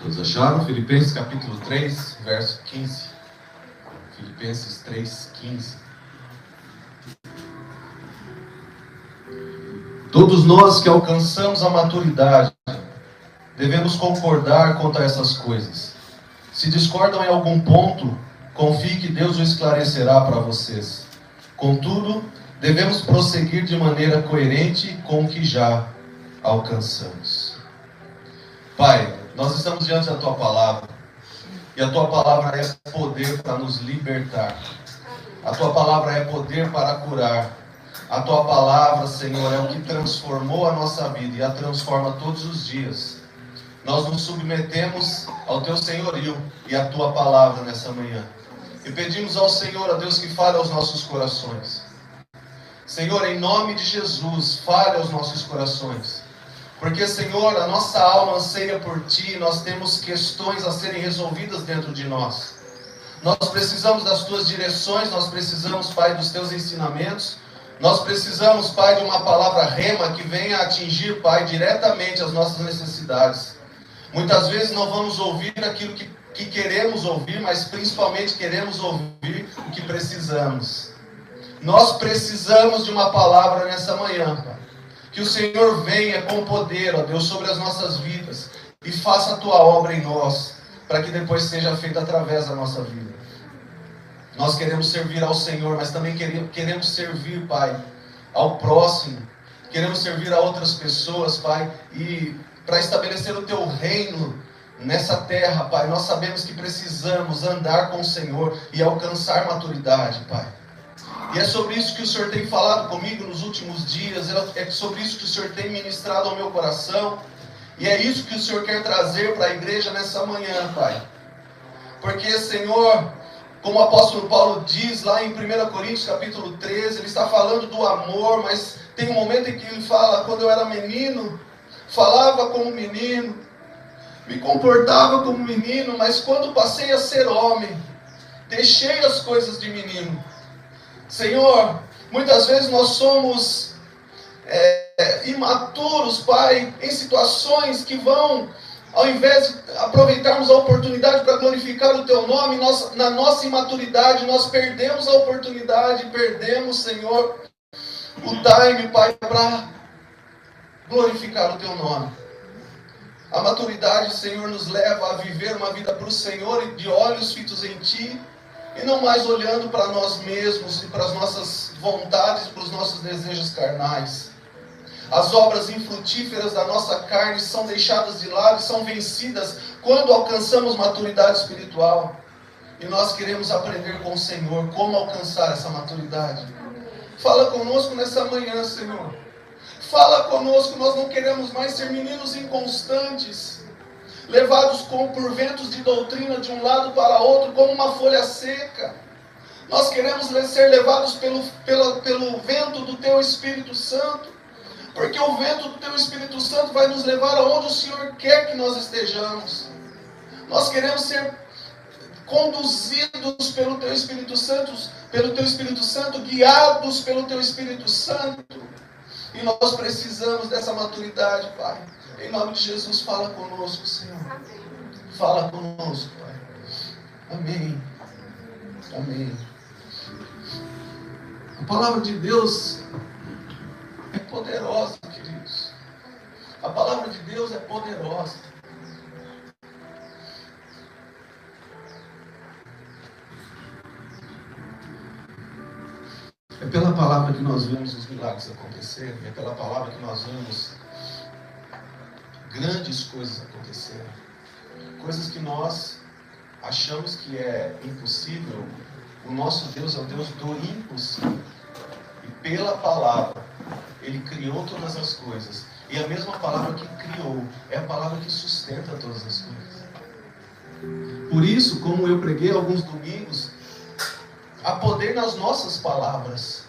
Todos acharam? Filipenses capítulo 3, verso 15. Filipenses 3, 15. Todos nós que alcançamos a maturidade, devemos concordar quanto a essas coisas. Se discordam em algum ponto, confie que Deus o esclarecerá para vocês. Contudo, devemos prosseguir de maneira coerente com o que já alcançamos. Pai, nós estamos diante da Tua Palavra, e a Tua Palavra é poder para nos libertar. A Tua Palavra é poder para curar. A Tua Palavra, Senhor, é o que transformou a nossa vida e a transforma todos os dias. Nós nos submetemos ao Teu senhorio e à Tua Palavra nessa manhã. E pedimos ao Senhor, a Deus, que fale aos nossos corações. Senhor, em nome de Jesus, fale aos nossos corações. Porque, Senhor, a nossa alma anseia por Ti, nós temos questões a serem resolvidas dentro de nós. Nós precisamos das Tuas direções, nós precisamos, Pai, dos Teus ensinamentos. Nós precisamos, Pai, de uma palavra rema que venha atingir, Pai, diretamente as nossas necessidades. Muitas vezes não vamos ouvir aquilo que queremos ouvir, mas principalmente queremos ouvir o que precisamos. Nós precisamos de uma palavra nessa manhã, Pai. Que o Senhor venha com poder, ó Deus, sobre as nossas vidas e faça a Tua obra em nós, para que depois seja feita através da nossa vida. Nós queremos servir ao Senhor, mas também queremos servir, Pai, ao próximo. Queremos servir a outras pessoas, Pai, e para estabelecer o Teu reino nessa terra, Pai. Nós sabemos que precisamos andar com o Senhor e alcançar maturidade, Pai. E é sobre isso que o Senhor tem falado comigo nos últimos dias, é sobre isso que o Senhor tem ministrado ao meu coração, e é isso que o Senhor quer trazer para a igreja nessa manhã, Pai. Porque, Senhor, como o apóstolo Paulo diz lá em 1 Coríntios capítulo 13, ele está falando do amor, mas tem um momento em que ele fala: quando eu era menino, falava como menino, me comportava como menino, mas quando passei a ser homem, deixei as coisas de menino. Senhor, muitas vezes nós somos imaturos, Pai, em situações que vão, ao invés de aproveitarmos a oportunidade para glorificar o Teu nome, na nossa imaturidade, nós perdemos a oportunidade, perdemos, Senhor, o time, Pai, para glorificar o Teu nome. A maturidade, Senhor, nos leva a viver uma vida para o Senhor e de olhos fitos em Ti, e não mais olhando para nós mesmos e para as nossas vontades, para os nossos desejos carnais. As obras infrutíferas da nossa carne são deixadas de lado e são vencidas quando alcançamos maturidade espiritual. E nós queremos aprender com o Senhor como alcançar essa maturidade. Fala conosco nessa manhã, Senhor. Fala conosco, nós não queremos mais ser meninos inconstantes, levados por ventos de doutrina de um lado para outro, como uma folha seca. Nós queremos ser levados pelo vento do Teu Espírito Santo, porque o vento do Teu Espírito Santo vai nos levar aonde o Senhor quer que nós estejamos. Nós queremos ser conduzidos pelo Teu Espírito Santo, guiados pelo Teu Espírito Santo. E nós precisamos dessa maturidade, Pai. Em nome de Jesus, fala conosco, Senhor. Fala conosco, Pai. Amém. Amém. A palavra de Deus é poderosa, queridos. A palavra de Deus é poderosa. É pela palavra que nós vemos os milagres acontecerem. É pela palavra que nós vemos grandes coisas acontecerem. Coisas que nós achamos que é impossível. O nosso Deus é o Deus do impossível. E pela palavra, Ele criou todas as coisas. E a mesma palavra que criou é a palavra que sustenta todas as coisas. Por isso, como eu preguei alguns domingos, há poder nas nossas palavras.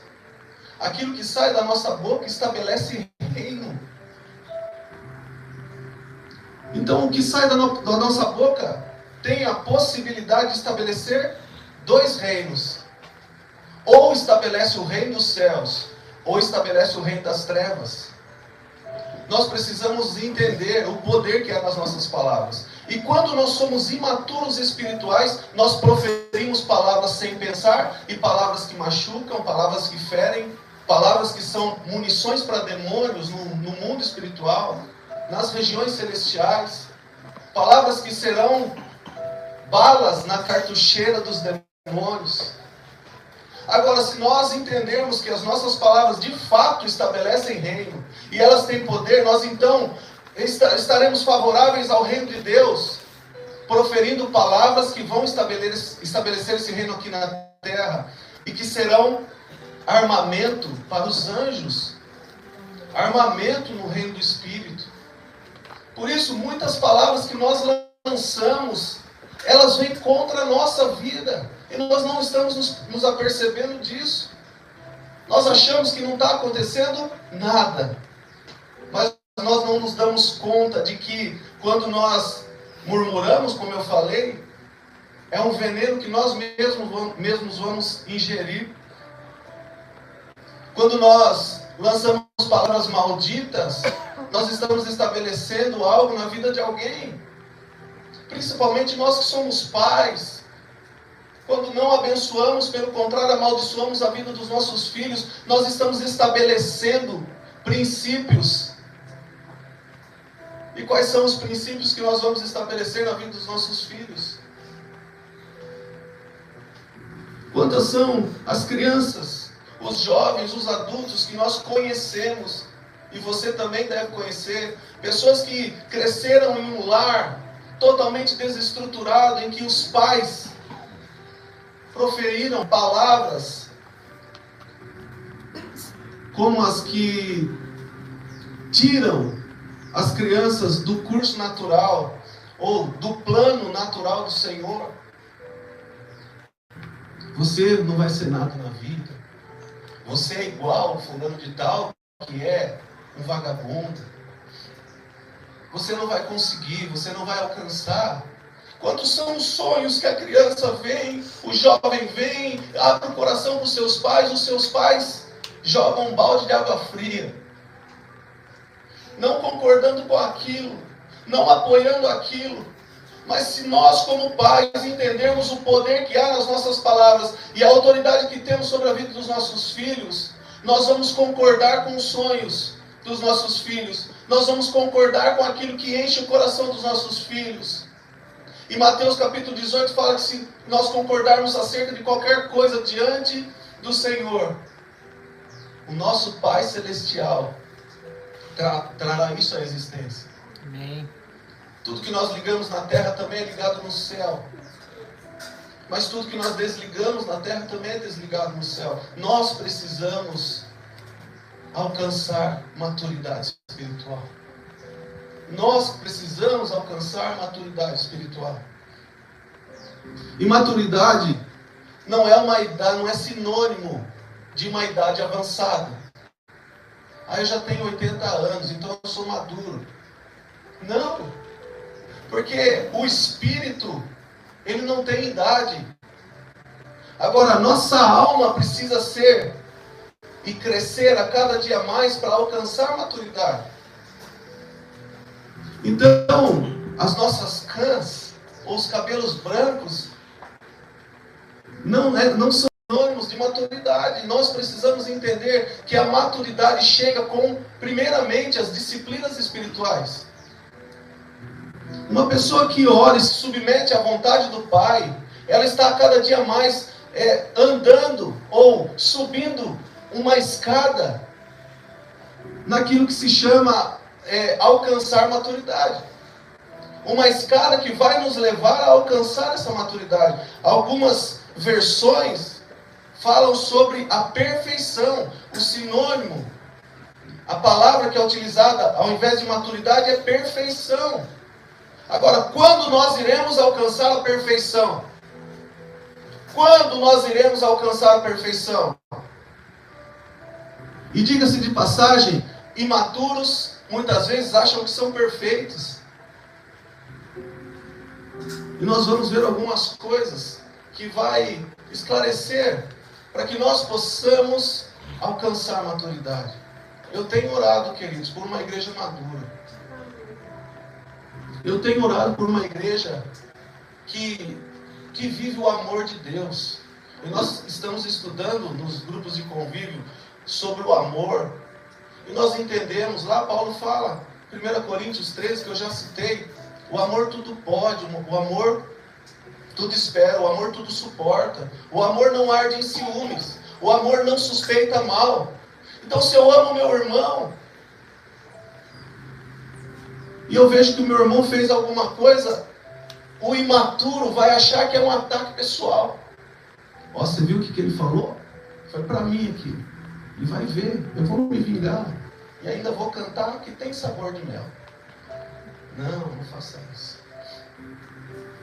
Aquilo que sai da nossa boca estabelece reino. Então, o que sai da nossa boca tem a possibilidade de estabelecer dois reinos. Ou estabelece o reino dos céus, ou estabelece o reino das trevas. Nós precisamos entender o poder que há nas nossas palavras. E quando nós somos imaturos espirituais, nós proferimos palavras sem pensar, e palavras que machucam, palavras que ferem, palavras que são munições para demônios no mundo espiritual, nas regiões celestiais, palavras que serão balas na cartucheira dos demônios. Agora, se nós entendermos que as nossas palavras de fato estabelecem reino, e elas têm poder, nós então estaremos favoráveis ao reino de Deus, proferindo palavras que vão estabelecer esse reino aqui na terra, e que serão armamento para os anjos, armamento no reino do Espírito. Por isso, muitas palavras que nós lançamos, elas vêm contra a nossa vida, e nós não estamos nos apercebendo disso. Nós achamos que não está acontecendo nada, mas nós não nos damos conta de que quando nós murmuramos, como eu falei, é um veneno que nós mesmos vamos ingerir. Quando nós lançamos palavras malditas, nós estamos estabelecendo algo na vida de alguém. Principalmente nós que somos pais. Quando não abençoamos, pelo contrário, amaldiçoamos a vida dos nossos filhos, nós estamos estabelecendo princípios. E quais são os princípios que nós vamos estabelecer na vida dos nossos filhos? Quantas são as crianças, os jovens, os adultos que nós conhecemos, e você também deve conhecer, pessoas que cresceram em um lar totalmente desestruturado, em que os pais proferiram palavras como as que tiram as crianças do curso natural ou do plano natural do Senhor. Você não vai ser nada na vida. Você é igual ao fulano de tal, que é um vagabundo. Você não vai conseguir, você não vai alcançar. Quantos são os sonhos que a criança vem, o jovem vem, abre o coração para os seus pais jogam um balde de água fria, não concordando com aquilo, não apoiando aquilo. Mas se nós como pais entendermos o poder que há nas nossas palavras e a autoridade que temos sobre a vida dos nossos filhos, nós vamos concordar com os sonhos dos nossos filhos, nós vamos concordar com aquilo que enche o coração dos nossos filhos. E Mateus capítulo 18 fala que se nós concordarmos acerca de qualquer coisa diante do Senhor, o nosso Pai Celestial trará isso à existência. Amém. Tudo que nós ligamos na terra também é ligado no céu. Mas tudo que nós desligamos na terra também é desligado no céu. Nós precisamos alcançar maturidade espiritual. Nós precisamos alcançar maturidade espiritual. E maturidade não é uma idade, não é sinônimo de uma idade avançada. Eu já tenho 80 anos, então eu sou maduro. Não, porque o espírito, ele não tem idade. Agora, a nossa alma precisa ser e crescer a cada dia mais para alcançar maturidade. Então, as nossas cãs, ou os cabelos brancos, não são sinônimos de maturidade. Nós precisamos entender que a maturidade chega com, primeiramente, as disciplinas espirituais. Uma pessoa que ora e se submete à vontade do Pai, ela está a cada dia mais andando ou subindo uma escada naquilo que se chama alcançar maturidade. Uma escada que vai nos levar a alcançar essa maturidade. Algumas versões falam sobre a perfeição, o sinônimo. A palavra que é utilizada ao invés de maturidade é perfeição. Agora, quando nós iremos alcançar a perfeição? Quando nós iremos alcançar a perfeição? E diga-se de passagem, imaturos muitas vezes acham que são perfeitos. E nós vamos ver algumas coisas que vai esclarecer para que nós possamos alcançar a maturidade. Eu tenho orado, queridos, por uma igreja madura. Eu tenho orado por uma igreja que vive o amor de Deus. E nós estamos estudando nos grupos de convívio sobre o amor. E nós entendemos, lá Paulo fala, 1 Coríntios 13, que eu já citei, o amor tudo pode, o amor tudo espera, o amor tudo suporta, o amor não arde em ciúmes, o amor não suspeita mal. Então, se eu amo meu irmão, e eu vejo que o meu irmão fez alguma coisa, o imaturo vai achar que é um ataque pessoal. Ó, você viu o que ele falou? Foi para mim aqui. E vai ver, eu vou me vingar. E ainda vou cantar que tem sabor de mel. Não faça isso.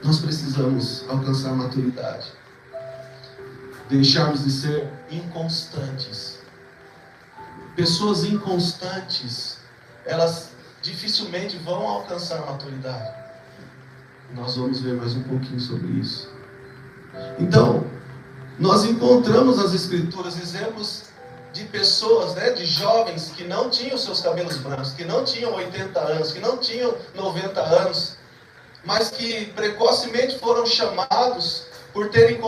Nós precisamos alcançar maturidade. Deixarmos de ser inconstantes. Pessoas inconstantes, elas dificilmente vão alcançar maturidade. Nós vamos ver mais um pouquinho sobre isso. Então, nós encontramos nas Escrituras exemplos de pessoas, de jovens que não tinham seus cabelos brancos, que não tinham 80 anos, que não tinham 90 anos, mas que precocemente foram chamados por ter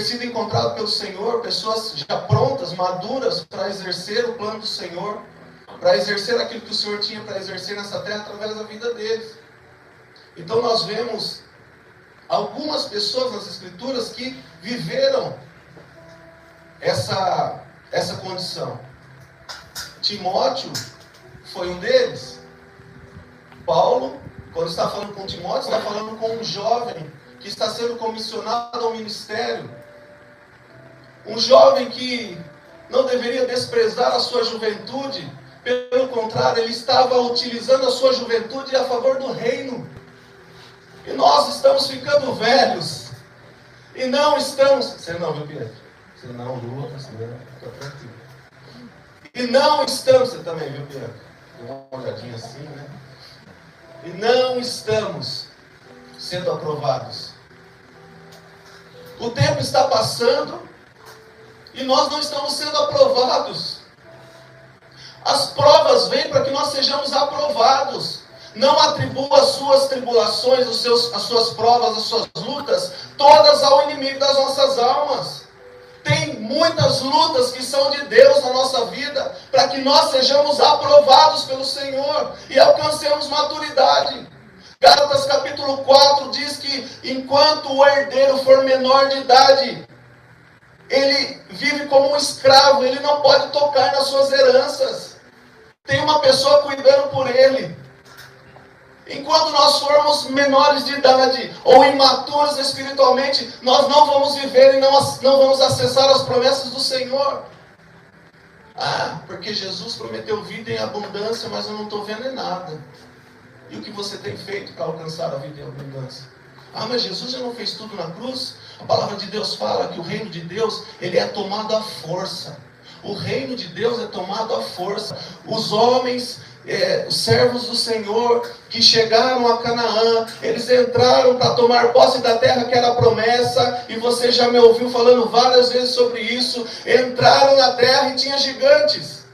sido encontrado pelo Senhor, pessoas já prontas, maduras para exercer o plano do Senhor, para exercer aquilo que o Senhor tinha para exercer nessa terra através da vida deles. Então nós vemos algumas pessoas nas Escrituras que viveram essa condição. Timóteo foi um deles. Paulo, quando está falando com Timóteo, está falando com um jovem que está sendo comissionado ao ministério. Um jovem que não deveria desprezar a sua juventude. Pelo contrário, ele estava utilizando a sua juventude a favor do reino. E nós estamos ficando velhos. E não estamos... Você não, viu, Pedro? Você não, Lucas, está tranquilo. E não estamos... Você também, viu, Pedro? Dá uma olhadinha assim, né? E não estamos sendo aprovados. O tempo está passando e nós não estamos sendo aprovados. As provas vêm para que nós sejamos aprovados. Não atribua as suas tribulações, as suas provas, as suas lutas, todas ao inimigo das nossas almas. Tem muitas lutas que são de Deus na nossa vida, para que nós sejamos aprovados pelo Senhor e alcancemos maturidade. Gálatas capítulo 4 diz que enquanto o herdeiro for menor de idade, ele vive como um escravo, ele não pode tocar nas suas heranças. Tem uma pessoa cuidando por ele. Enquanto nós formos menores de idade ou imaturos espiritualmente, nós não vamos viver e não vamos acessar as promessas do Senhor. Porque Jesus prometeu vida em abundância, mas eu não estou vendo nada. E o que você tem feito para alcançar a vida em abundância? Mas Jesus já não fez tudo na cruz? A palavra de Deus fala que o reino de Deus, ele é tomado à força. O reino de Deus é tomado à força. Os homens... os servos do Senhor que chegaram a Canaã, eles entraram para tomar posse da terra que era a promessa, e você já me ouviu falando várias vezes sobre isso. Entraram na terra e tinha gigantes.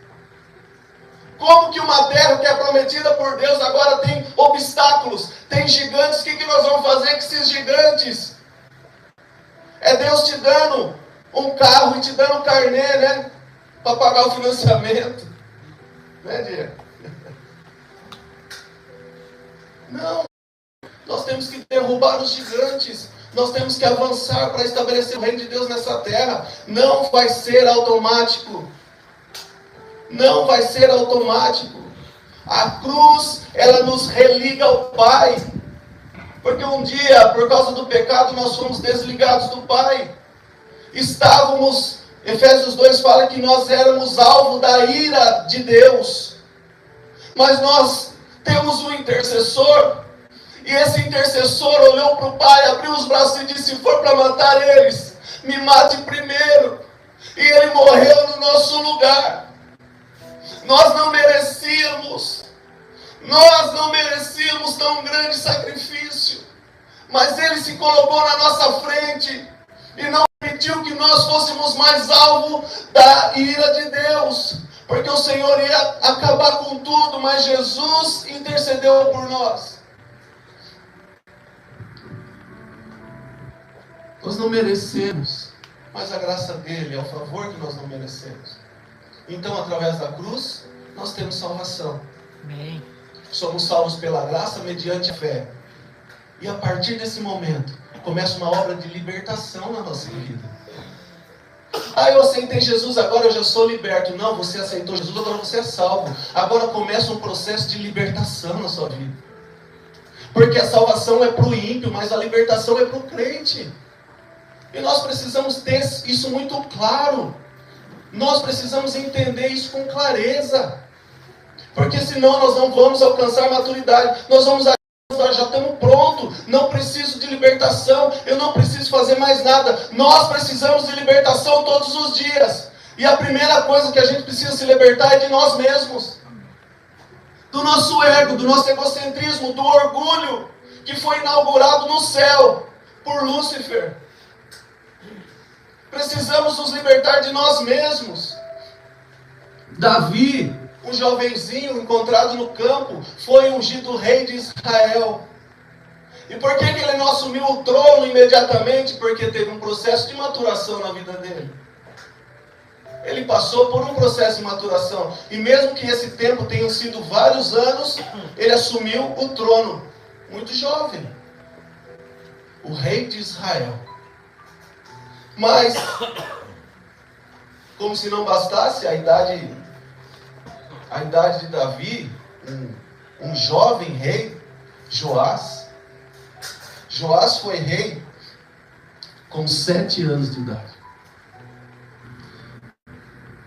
Como que uma terra que é prometida por Deus agora tem obstáculos, tem gigantes? O que nós vamos fazer com esses gigantes? É Deus te dando um carro e te dando um carnê, né? Para pagar o financiamento, né, Diego? Não, nós temos que derrubar os gigantes, nós temos que avançar para estabelecer o reino de Deus nessa terra. Não vai ser automático, não vai ser automático. A cruz, ela nos religa ao Pai, porque um dia, por causa do pecado, nós fomos desligados do Pai. Efésios 2 fala que nós éramos alvo da ira de Deus, mas nós temos um intercessor, e esse intercessor olhou para o Pai, abriu os braços e disse: se for para matar eles, me mate primeiro. E ele morreu no nosso lugar. Nós não merecíamos tão grande sacrifício, mas ele se colocou na nossa frente e não permitiu que nós fôssemos mais alvo da ira de Deus. Porque o Senhor ia acabar com tudo, mas Jesus intercedeu por nós. Nós não merecemos, mas a graça dele é o favor que nós não merecemos. Então, através da cruz, nós temos salvação. Amém. Somos salvos pela graça mediante a fé. E a partir desse momento, começa uma obra de libertação na nossa vida. Eu aceitei Jesus, agora eu já sou liberto. Não, você aceitou Jesus, agora você é salvo. Agora começa um processo de libertação na sua vida. Porque a salvação é para o ímpio, mas a libertação é para o crente. E nós precisamos ter isso muito claro. Nós precisamos entender isso com clareza. Porque senão nós não vamos alcançar maturidade. Nós já estamos prontos. Não preciso de libertação. Eu não preciso fazer mais nada. Nós precisamos de libertação todos os dias. E a primeira coisa que a gente precisa se libertar é de nós mesmos. Do nosso ego, do nosso egocentrismo, do orgulho que foi inaugurado no céu por Lúcifer. Precisamos nos libertar de nós mesmos. Davi, um jovenzinho encontrado no campo, foi ungido rei de Israel. E por que ele não assumiu o trono imediatamente? Porque teve um processo de maturação na vida dele. Ele passou por um processo de maturação. E mesmo que esse tempo tenha sido vários anos, ele assumiu o trono. Muito jovem. O rei de Israel. Mas, como se não bastasse a idade de Davi, um jovem rei, Joás. Joás foi rei com 7 anos de idade.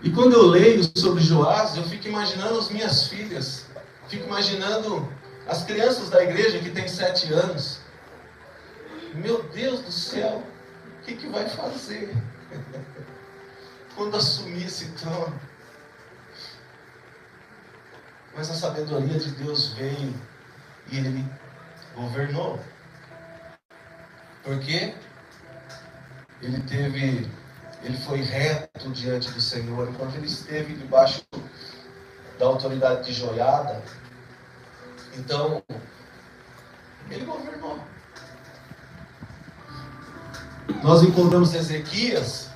E quando eu leio sobre Joás, eu fico imaginando as minhas filhas, fico imaginando as crianças da igreja que têm 7 anos. Meu Deus do céu, o que vai fazer quando assumir esse trono? Mas a sabedoria de Deus veio e ele governou. Porque ele foi reto diante do Senhor. Enquanto ele esteve debaixo da autoridade de Joiada, então ele governou. Nós encontramos Ezequias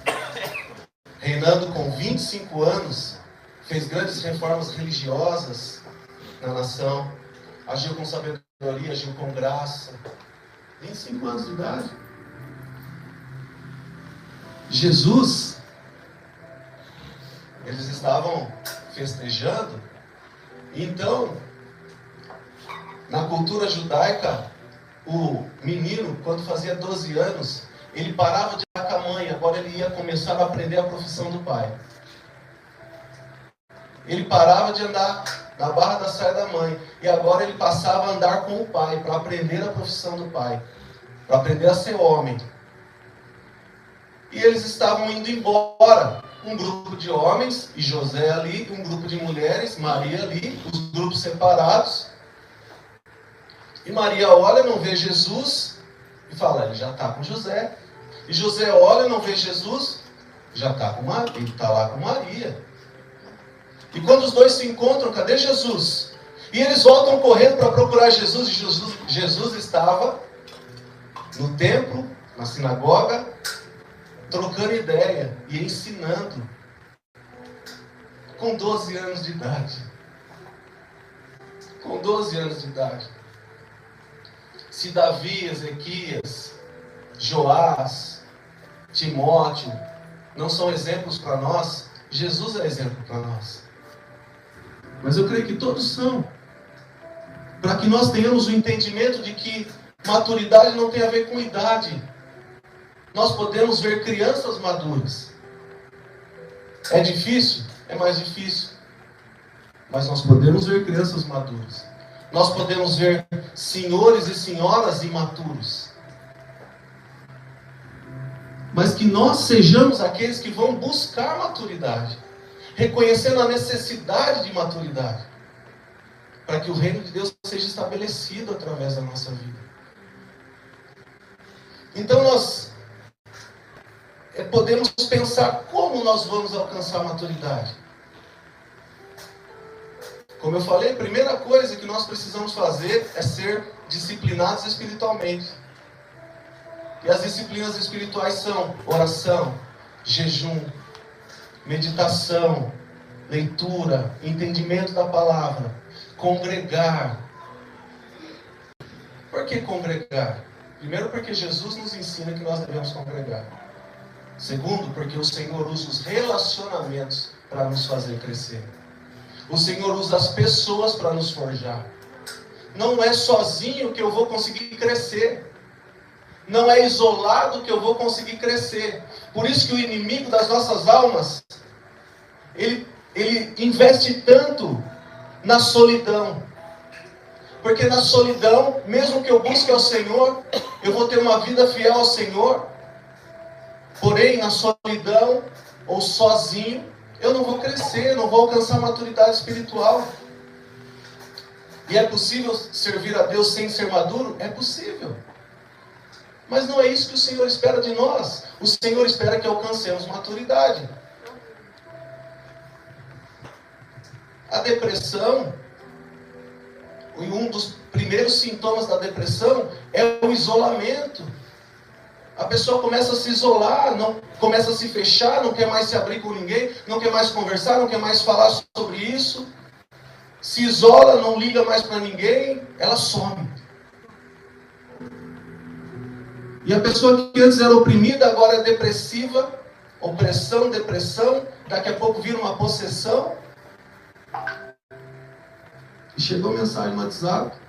reinando com 25 anos, fez grandes reformas religiosas na nação, agiu com sabedoria, agiu com graça. 25 anos de idade. Jesus, eles estavam festejando, então, na cultura judaica, o menino, quando fazia 12 anos, ele parava de andar com a mãe, agora ele ia começar a aprender a profissão do pai. Ele parava de andar na barra da saia da mãe, e agora ele passava a andar com o pai, para aprender a profissão do pai, para aprender a ser homem. E eles estavam indo embora, um grupo de homens, e José ali, um grupo de mulheres, Maria ali, os grupos separados. E Maria olha, não vê Jesus, e fala, ele já está com José. E José olha, não vê Jesus, já está com Maria, ele está lá com Maria. E quando os dois se encontram, cadê Jesus? E eles voltam correndo para procurar Jesus, e Jesus estava no templo, na sinagoga, trocando ideia e ensinando, com 12 anos de idade. Com 12 anos de idade. Se Davi, Ezequias, Joás, Timóteo não são exemplos para nós, Jesus é exemplo para nós. Mas eu creio que todos são. Para que nós tenhamos o entendimento de que maturidade não tem a ver com idade. Nós podemos ver crianças maduras. É difícil? É mais difícil. Mas nós podemos ver crianças maduras. Nós podemos ver senhores e senhoras imaturos. Mas que nós sejamos aqueles que vão buscar maturidade, reconhecendo a necessidade de maturidade, para que o reino de Deus seja estabelecido através da nossa vida. Então nós podemos pensar como nós vamos alcançar a maturidade. Como eu falei, a primeira coisa que nós precisamos fazer é ser disciplinados espiritualmente. E as disciplinas espirituais são oração, jejum, meditação, leitura, entendimento da palavra, congregar. Por que congregar? Primeiro, porque Jesus nos ensina que nós devemos congregar. Segundo, porque o Senhor usa os relacionamentos para nos fazer crescer. O Senhor usa as pessoas para nos forjar. Não é sozinho que eu vou conseguir crescer. Não é isolado que eu vou conseguir crescer. Por isso que o inimigo das nossas almas, ele investe tanto na solidão. Porque na solidão, mesmo que eu busque ao Senhor, eu vou ter uma vida fiel ao Senhor. Porém, na solidão, ou sozinho, eu não vou crescer, não vou alcançar maturidade espiritual. E é possível servir a Deus sem ser maduro? É possível. Mas não é isso que o Senhor espera de nós. O Senhor espera que alcancemos maturidade. A depressão, um dos primeiros sintomas da depressão é o isolamento. A pessoa começa a se isolar, começa a se fechar, não quer mais se abrir com ninguém, não quer mais conversar, não quer mais falar sobre isso. Se isola, não liga mais para ninguém, ela some. E a pessoa que antes era oprimida, agora é depressiva. Opressão, depressão, daqui a pouco vira uma possessão. E chegou a mensagem no WhatsApp.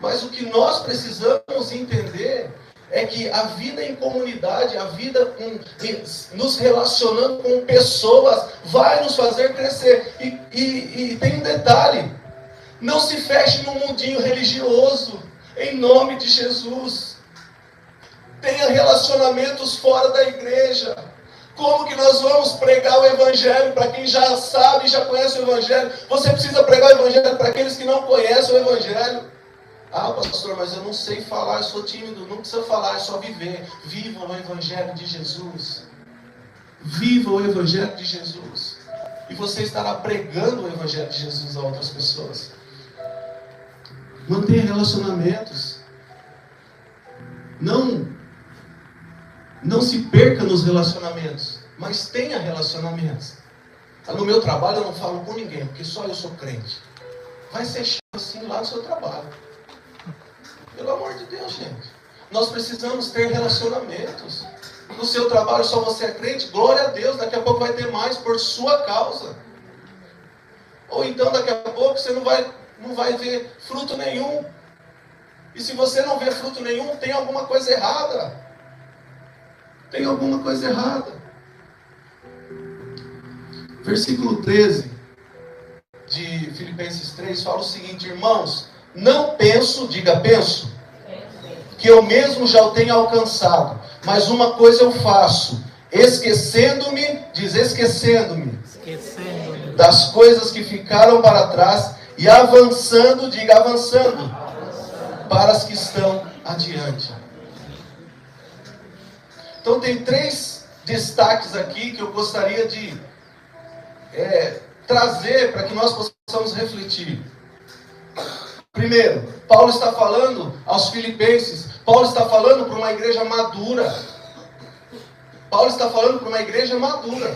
Mas o que nós precisamos entender é que a vida em comunidade, a vida nos relacionando com pessoas, vai nos fazer crescer. E tem um detalhe: não se feche num mundinho religioso, em nome de Jesus. Tenha relacionamentos fora da igreja. Como que nós vamos pregar o Evangelho para quem já sabe, já conhece o Evangelho? Você precisa pregar o Evangelho para aqueles que não conhecem o Evangelho. Ah, pastor, mas eu não sei falar, eu sou tímido. Não precisa falar, é só viver. Viva o Evangelho de Jesus. Viva o Evangelho de Jesus. E você estará pregando o Evangelho de Jesus a outras pessoas. Mantenha relacionamentos. Não se perca nos relacionamentos, mas tenha relacionamentos. No meu trabalho eu não falo com ninguém, porque só eu sou crente. Vai ser chato assim lá no seu trabalho. Pelo amor de Deus, gente. Nós precisamos ter relacionamentos. No seu trabalho só você é crente, glória a Deus, daqui a pouco vai ter mais por sua causa. Ou então daqui a pouco você não vai ver fruto nenhum. E se você não vê fruto nenhum, tem alguma coisa errada. Tem alguma coisa errada. Versículo 13 de Filipenses 3 fala o seguinte: irmãos, não penso, diga penso, que eu mesmo já o tenha alcançado, mas uma coisa eu faço, esquecendo-me das coisas que ficaram para trás e avançando, diga avançando, para as que estão adiante. Então tem 3 destaques aqui que eu gostaria de trazer para que nós possamos refletir. Primeiro, Paulo está falando aos filipenses. Paulo está falando para uma igreja madura. Paulo está falando para uma igreja madura.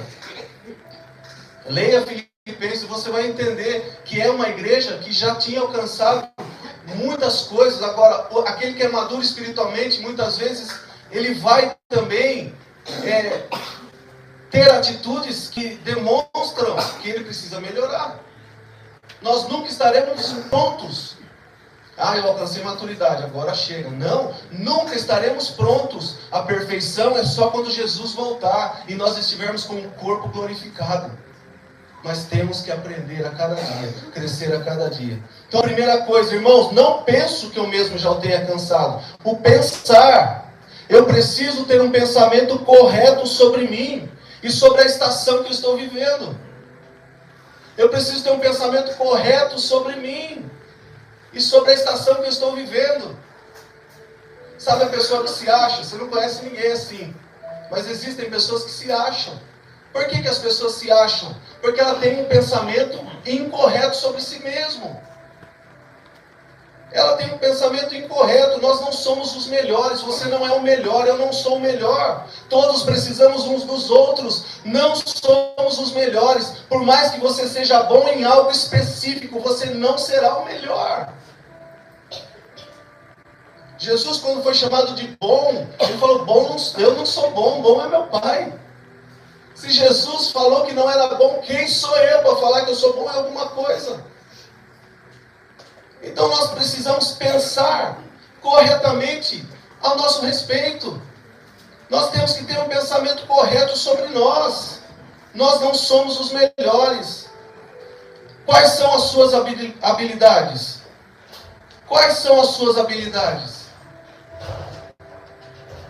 Leia Filipenses, você vai entender que é uma igreja que já tinha alcançado muitas coisas. Agora, aquele que é maduro espiritualmente, muitas vezes, ele vai também ter atitudes que demonstram que ele precisa melhorar. Nós nunca estaremos prontos. Ah, eu alcancei maturidade, agora chega. Não, nunca estaremos prontos. A perfeição é só quando Jesus voltar e nós estivermos com o corpo glorificado. Mas temos que aprender a cada dia, crescer a cada dia. Então, a primeira coisa, irmãos, não penso que eu mesmo já o tenha alcançado. O pensar, eu preciso ter um pensamento correto sobre mim e sobre a estação que eu estou vivendo. Eu preciso ter um pensamento correto sobre mim e sobre a estação que eu estou vivendo. Sabe a pessoa que se acha? Você não conhece ninguém assim. Mas existem pessoas que se acham. Por que as pessoas se acham? Porque ela tem um pensamento incorreto sobre si mesmo. Ela tem um pensamento incorreto. Nós não somos os melhores. Você não é o melhor, eu não sou o melhor. Todos precisamos uns dos outros. Não somos os melhores. Por mais que você seja bom em algo específico, você não será o melhor. Jesus, quando foi chamado de bom, ele falou, bom, eu não sou bom, bom é meu Pai. Se Jesus falou que não era bom, quem sou eu para falar que eu sou bom em alguma coisa? Então nós precisamos pensar corretamente a nosso respeito. Nós temos que ter um pensamento correto sobre nós. Nós não somos os melhores. Quais são as suas habilidades? Quais são as suas habilidades?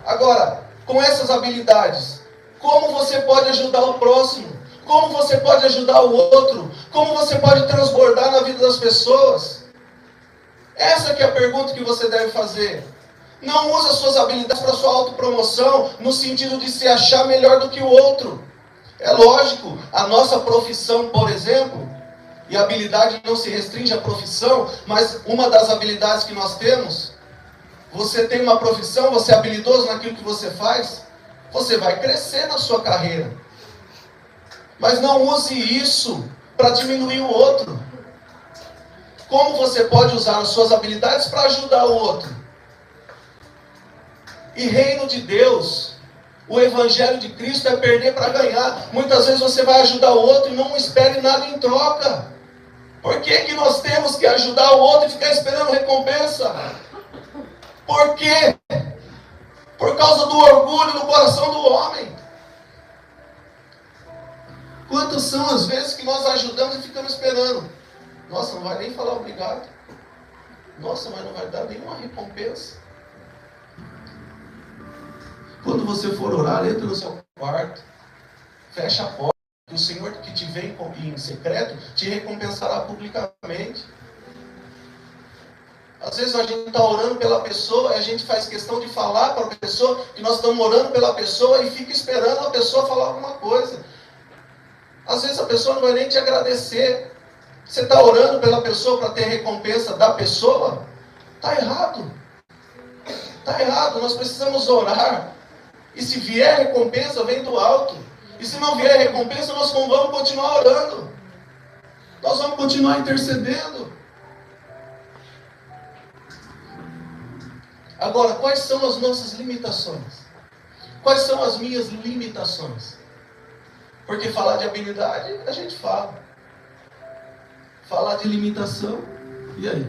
Agora, com essas habilidades, como você pode ajudar o próximo? Como você pode ajudar o outro? Como você pode transbordar na vida das pessoas? Essa que é a pergunta que você deve fazer. Não use as suas habilidades para sua autopromoção, no sentido de se achar melhor do que o outro. É lógico, a nossa profissão, por exemplo, e a habilidade não se restringe à profissão, mas uma das habilidades que nós temos, você tem uma profissão, você é habilidoso naquilo que você faz, você vai crescer na sua carreira. Mas não use isso para diminuir o outro. Como você pode usar as suas habilidades para ajudar o outro? E reino de Deus, o Evangelho de Cristo é perder para ganhar. Muitas vezes você vai ajudar o outro e não espere nada em troca. Por que nós temos que ajudar o outro e ficar esperando recompensa? Por quê? Por causa do orgulho no coração do homem. Quantas são as vezes que nós ajudamos e ficamos esperando? Nossa, não vai nem falar obrigado. Nossa, mas não vai dar nenhuma recompensa. Quando você for orar, entra no seu quarto, fecha a porta, e o Senhor que te vê em secreto, te recompensará publicamente. Às vezes a gente está orando pela pessoa, e a gente faz questão de falar para a pessoa que nós estamos orando pela pessoa e fica esperando a pessoa falar alguma coisa. Às vezes a pessoa não vai nem te agradecer. Você está orando pela pessoa para ter recompensa da pessoa? Está errado. Está errado. Nós precisamos orar. E se vier recompensa, vem do alto. E se não vier recompensa, nós não vamos continuar orando. Nós vamos continuar intercedendo. Agora, quais são as nossas limitações? Quais são as minhas limitações? Porque falar de habilidade, a gente fala. Falar de limitação, e aí?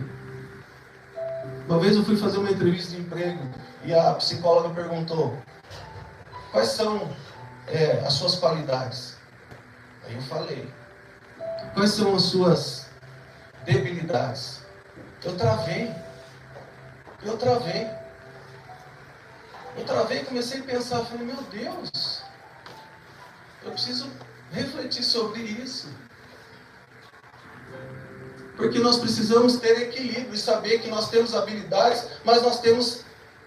Uma vez eu fui fazer uma entrevista de emprego e a psicóloga perguntou: quais são as suas qualidades? Aí eu falei: quais são as suas debilidades? Eu travei e comecei a pensar, falei, meu Deus, eu preciso refletir sobre isso. Porque nós precisamos ter equilíbrio e saber que nós temos habilidades, mas nós temos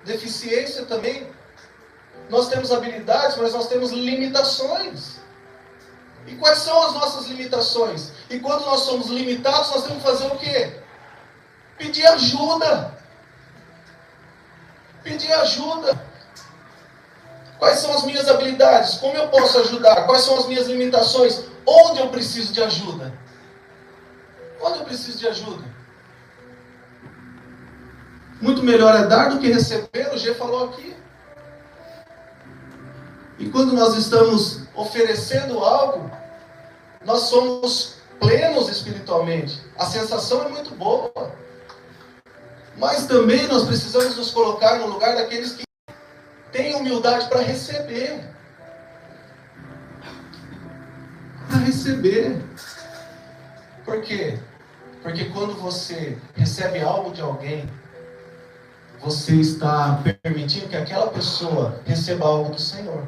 deficiência também. Nós temos habilidades, mas nós temos limitações. E quais são as nossas limitações? E quando nós somos limitados, nós temos que fazer o quê? Pedir ajuda. Pedir ajuda. Quais são as minhas habilidades? Como eu posso ajudar? Quais são as minhas limitações? Onde eu preciso de ajuda? Onde eu preciso de ajuda? Muito melhor é dar do que receber, o G falou aqui. E quando nós estamos oferecendo algo, nós somos plenos espiritualmente. A sensação é muito boa. Mas também nós precisamos nos colocar no lugar daqueles que têm humildade para receber. Para receber. Por quê? Porque quando você recebe algo de alguém, você está permitindo que aquela pessoa receba algo do Senhor.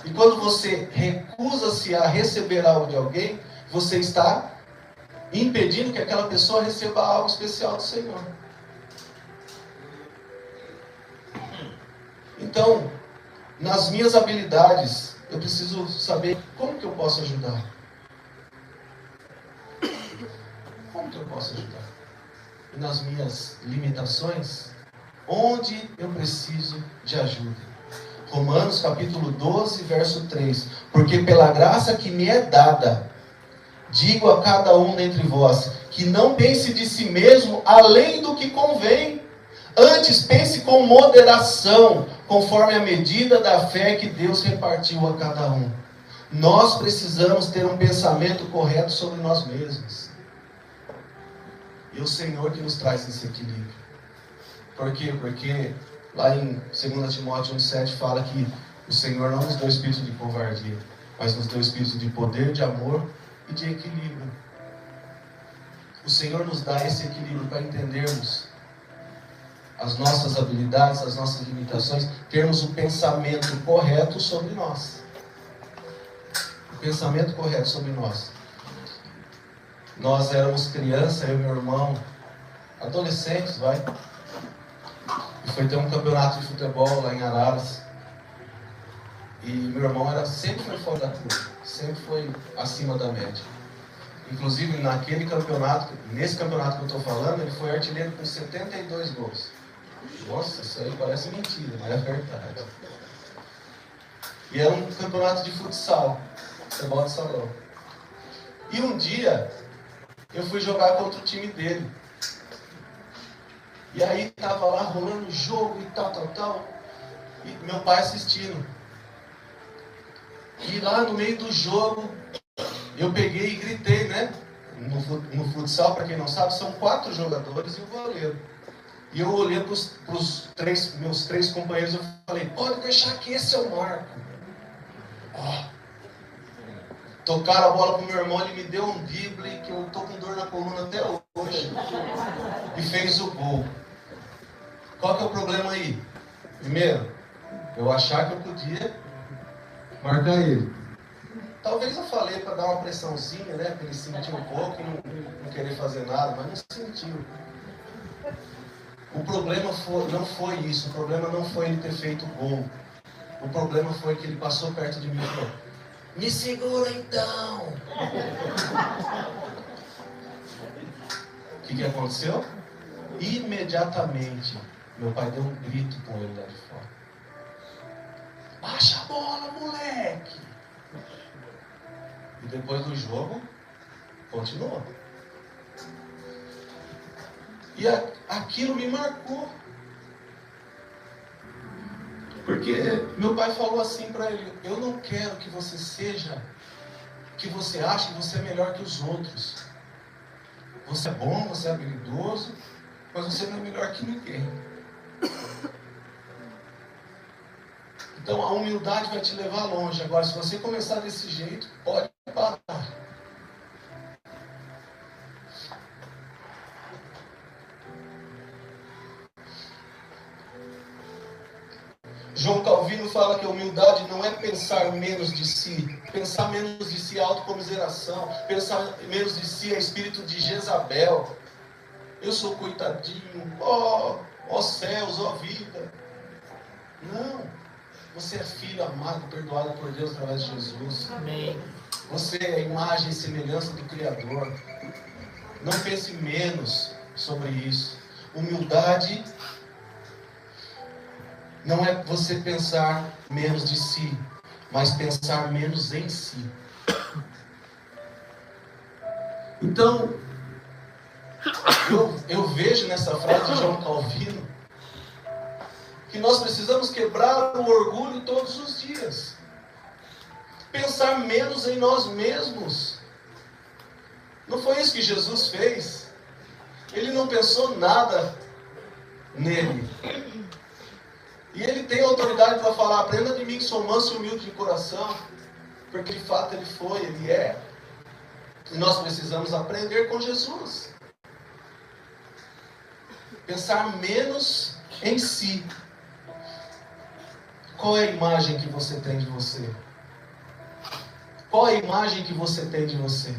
E quando você recusa-se a receber algo de alguém, você está impedindo que aquela pessoa receba algo especial do Senhor. Então, nas minhas habilidades, Eu preciso saber como que eu posso ajudar. Como que eu posso ajudar? E nas minhas limitações, onde eu preciso de ajuda? Romanos capítulo 12, verso 3. Porque pela graça que me é dada, digo a cada um dentre vós, que não pense de si mesmo além do que convém. Antes pense com moderação, conforme a medida da fé que Deus repartiu a cada um. Nós precisamos ter um pensamento correto sobre nós mesmos. E o Senhor que nos traz esse equilíbrio. Por quê? Porque lá em 2 Timóteo 1,7 fala que o Senhor não nos deu espírito de covardia, mas nos deu espírito de poder, de amor e de equilíbrio. O Senhor nos dá esse equilíbrio para entendermos as nossas habilidades, as nossas limitações, termos o pensamento correto sobre nós. O pensamento correto sobre nós. Nós éramos criança, eu e meu irmão, adolescentes, e foi ter um campeonato de futebol lá em Araras. E meu irmão sempre foi fora da curva, sempre foi acima da média. Inclusive naquele campeonato, nesse campeonato que eu estou falando, ele foi artilheiro com 72 gols. Nossa, isso aí parece mentira, mas é verdade. E era um campeonato de futsal, futebol de salão. E um dia, eu fui jogar contra o time dele. E aí tava lá rolando o jogo e tal. E meu pai assistindo. E lá no meio do jogo, eu peguei e gritei, né? No futsal, para quem não sabe, são 4 jogadores e o goleiro. E eu olhei para os meus 3 companheiros e falei, pode deixar que esse eu marco. Tocaram a bola pro meu irmão, ele me deu um drible que eu tô com dor na coluna até hoje. E fez o gol. Qual que é o problema aí? Primeiro, eu achar que eu podia marcar ele. Talvez eu falei para dar uma pressãozinha, né? Para ele sentir um pouco e não querer fazer nada, mas não sentiu. O problema não foi isso. O problema não foi ele ter feito o gol. O problema foi que ele passou perto de mim e falou, me segura então. O que aconteceu? Imediatamente, meu pai deu um grito com ele lá de fora. Baixa a bola, moleque! E depois do jogo, continuou. E aquilo me marcou. Porque meu pai falou assim para ele, eu não quero que você seja, que você ache que você é melhor que os outros. Você é bom, você é habilidoso, mas você não é melhor que ninguém. Então a humildade vai te levar longe. Agora, se você começar desse jeito, pode parar. João Calvino fala que a humildade não é pensar menos de si. Pensar menos de si é autocomiseração. Pensar menos de si é espírito de Jezabel. Eu sou coitadinho. Ó céus, ó vida. Não. Você é filho amado, perdoado por Deus através de Jesus. Amém. Você é a imagem e semelhança do Criador. Não pense menos sobre isso. Humildade não é você pensar menos de si, mas pensar menos em si. Então, eu vejo nessa frase de João Calvino que nós precisamos quebrar o orgulho todos os dias. Pensar menos em nós mesmos. Não foi isso que Jesus fez? Ele não pensou nada nele. E ele tem autoridade para falar, aprenda de mim que sou manso e humilde de coração. Porque de fato ele foi, ele é. E nós precisamos aprender com Jesus. Pensar menos em si. Qual é a imagem que você tem de você? Qual é a imagem que você tem de você?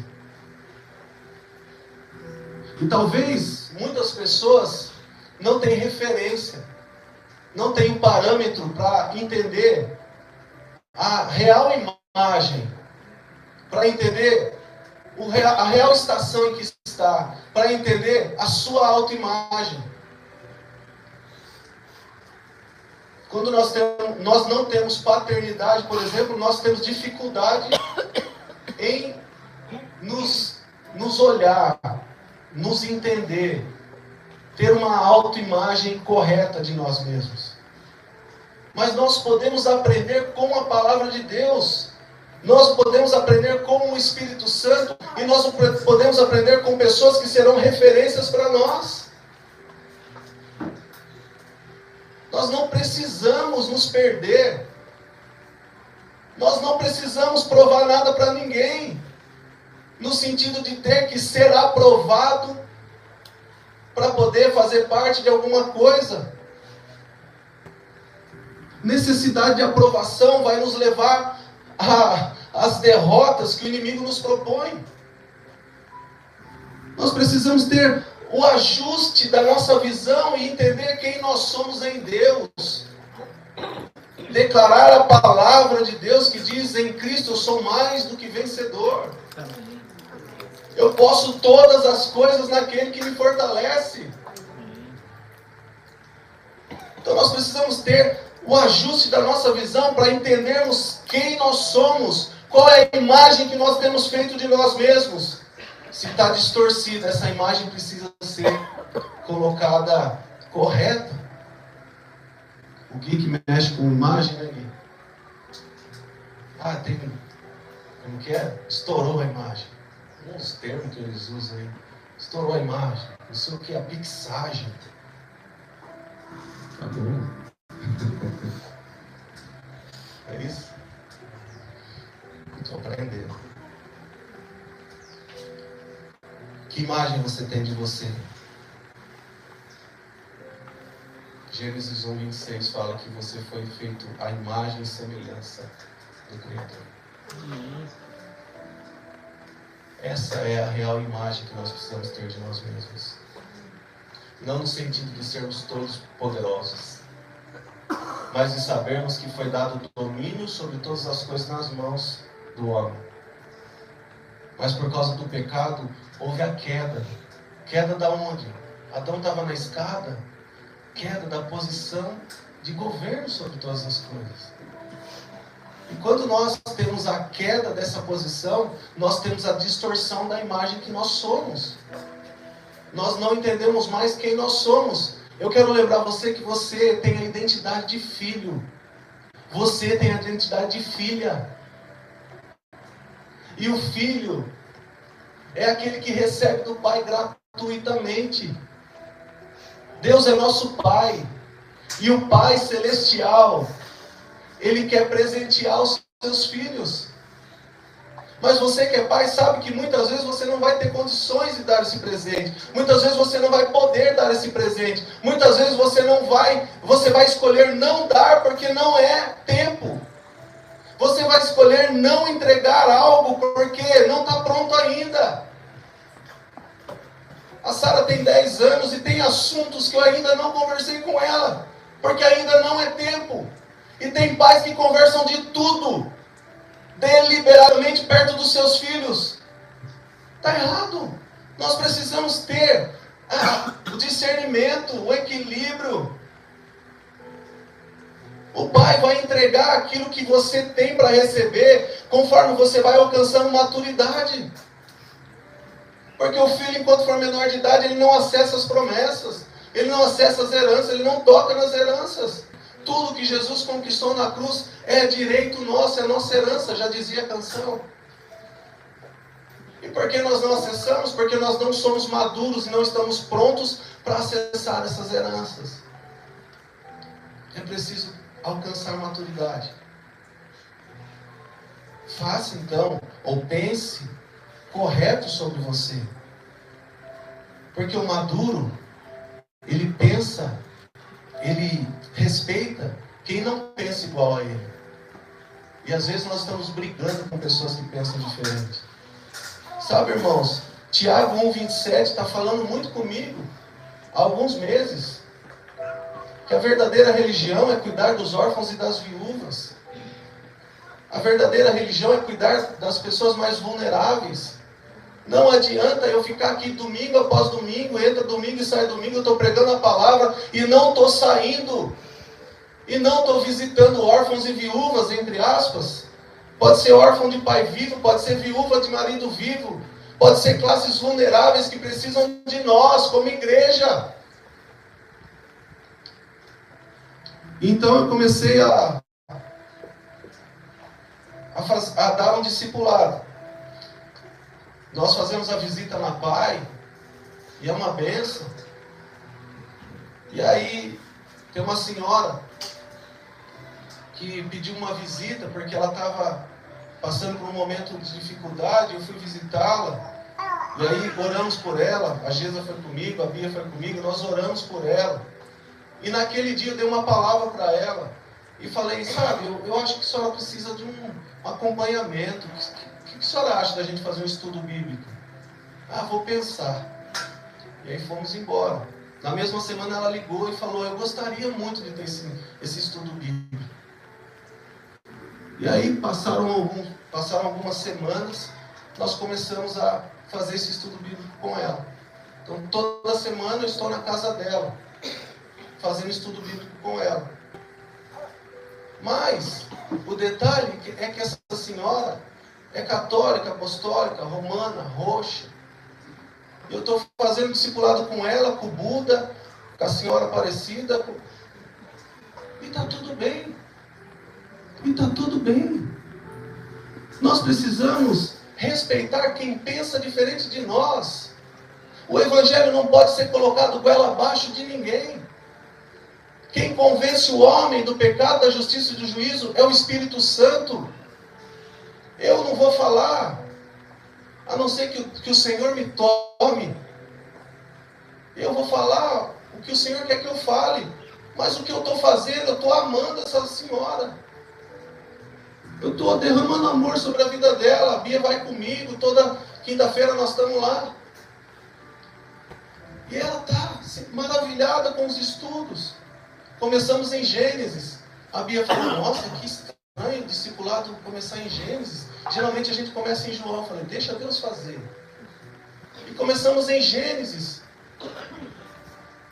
E talvez muitas pessoas não tenham referência, não tenham parâmetro para entender a real imagem, para entender a real estação em que está, para entender a sua autoimagem. Quando nós não temos paternidade, por exemplo, nós temos dificuldade em nos olhar, nos entender, ter uma autoimagem correta de nós mesmos. Mas nós podemos aprender com a palavra de Deus, nós podemos aprender com o Espírito Santo, e nós podemos aprender com pessoas que serão referências para nós. Nós não precisamos nos perder. Nós não precisamos provar nada para ninguém. No sentido de ter que ser aprovado para poder fazer parte de alguma coisa. Necessidade de aprovação vai nos levar às derrotas que o inimigo nos propõe. Nós precisamos ter o ajuste da nossa visão e entender quem nós somos em Deus. Declarar a palavra de Deus que diz: em Cristo eu sou mais do que vencedor. Eu posso todas as coisas naquele que me fortalece. Então nós precisamos ter o ajuste da nossa visão para entendermos quem nós somos, qual é a imagem que nós temos feito de nós mesmos. Se está distorcida, essa imagem precisa ser colocada correta. O Gui que mexe com imagem, né, Gui? Tem... Como que é? Estourou a imagem. Uns termos que eles usam aí. Estourou a imagem. Não sei o que, a pixagem. Tá bom. É isso? Estou aprendendo. Que imagem você tem de você? Gênesis 1:26 fala que você foi feito à imagem e semelhança do Criador. Essa é a real imagem que nós precisamos ter de nós mesmos. Não no sentido de sermos todos poderosos, mas de sabermos que foi dado domínio sobre todas as coisas nas mãos do homem. Mas por causa do pecado, houve a queda. Queda da onde? Adão estava na escada. Queda da posição de governo sobre todas as coisas. E quando nós temos a queda dessa posição, nós temos a distorção da imagem que nós somos. Nós não entendemos mais quem nós somos. Eu quero lembrar você que você tem a identidade de filho. Você tem a identidade de filha. E o filho é aquele que recebe do Pai gratuitamente. Deus é nosso Pai. E o Pai Celestial, Ele quer presentear os seus filhos. Mas você que é pai sabe que muitas vezes você não vai ter condições de dar esse presente. Muitas vezes você não vai poder dar esse presente. Muitas vezes você vai escolher não dar porque não é tempo. Você vai escolher não entregar algo porque não está pronto ainda. A Sara tem 10 anos e tem assuntos que eu ainda não conversei com ela, porque ainda não é tempo. E tem pais que conversam de tudo, deliberadamente perto dos seus filhos. Está errado. Nós precisamos ter o discernimento, o equilíbrio. O Pai vai entregar aquilo que você tem para receber, conforme você vai alcançando maturidade. Porque o filho, enquanto for menor de idade, ele não acessa as promessas, ele não acessa as heranças, ele não toca nas heranças. Tudo que Jesus conquistou na cruz é direito nosso, é nossa herança, já dizia a canção. E por que nós não acessamos? Porque nós não somos maduros e não estamos prontos para acessar essas heranças. É preciso alcançar maturidade. Faça então, ou pense correto sobre você. Porque o maduro, ele pensa, ele respeita quem não pensa igual a ele. E às vezes nós estamos brigando com pessoas que pensam diferente. Sabe, irmãos, Tiago 1,27 está falando muito comigo há alguns meses. Que a verdadeira religião é cuidar dos órfãos e das viúvas. A verdadeira religião é cuidar das pessoas mais vulneráveis. Não adianta eu ficar aqui domingo após domingo, entra domingo e sai domingo, eu estou pregando a palavra e não estou saindo. E não estou visitando órfãos e viúvas, entre aspas. Pode ser órfão de pai vivo, pode ser viúva de marido vivo. Pode ser classes vulneráveis que precisam de nós, como igreja. Então eu comecei a dar um discipulado. Nós fazemos a visita na PAI, e é uma bênção. E aí, tem uma senhora que pediu uma visita, porque ela estava passando por um momento de dificuldade. Eu fui visitá-la, e aí oramos por ela. A Gesa foi comigo, a Bia foi comigo, nós oramos por ela. E naquele dia eu dei uma palavra para ela, e falei, sabe, eu acho que a senhora precisa de um acompanhamento. O que a senhora acha da gente fazer um estudo bíblico? Ah, vou pensar. E aí fomos embora. Na mesma semana ela ligou e falou, eu gostaria muito de ter esse estudo bíblico. E aí passaram algumas semanas, nós começamos a fazer esse estudo bíblico com ela. Então toda semana eu estou na casa dela, fazendo estudo bíblico com ela. Mas o detalhe é que essa senhora é católica, apostólica, romana, roxa. Eu estou fazendo discipulado com ela, com o Buda, com a senhora Aparecida. E está tudo bem. E está tudo bem. Nós precisamos respeitar quem pensa diferente de nós. O Evangelho não pode ser colocado goela abaixo de ninguém. Quem convence o homem do pecado, da justiça e do juízo é o Espírito Santo. Eu não vou falar, a não ser que o Senhor me tome. Eu vou falar o que o Senhor quer que eu fale. Mas o que eu estou fazendo, eu estou amando essa senhora. Eu estou derramando amor sobre a vida dela. A Bia vai comigo, toda quinta-feira nós estamos lá. E ela está maravilhada com os estudos. Começamos em Gênesis. A Bia falou, nossa, que estranho o discipulado começar em Gênesis. Geralmente a gente começa em João. Eu falei, deixa Deus fazer. E começamos em Gênesis.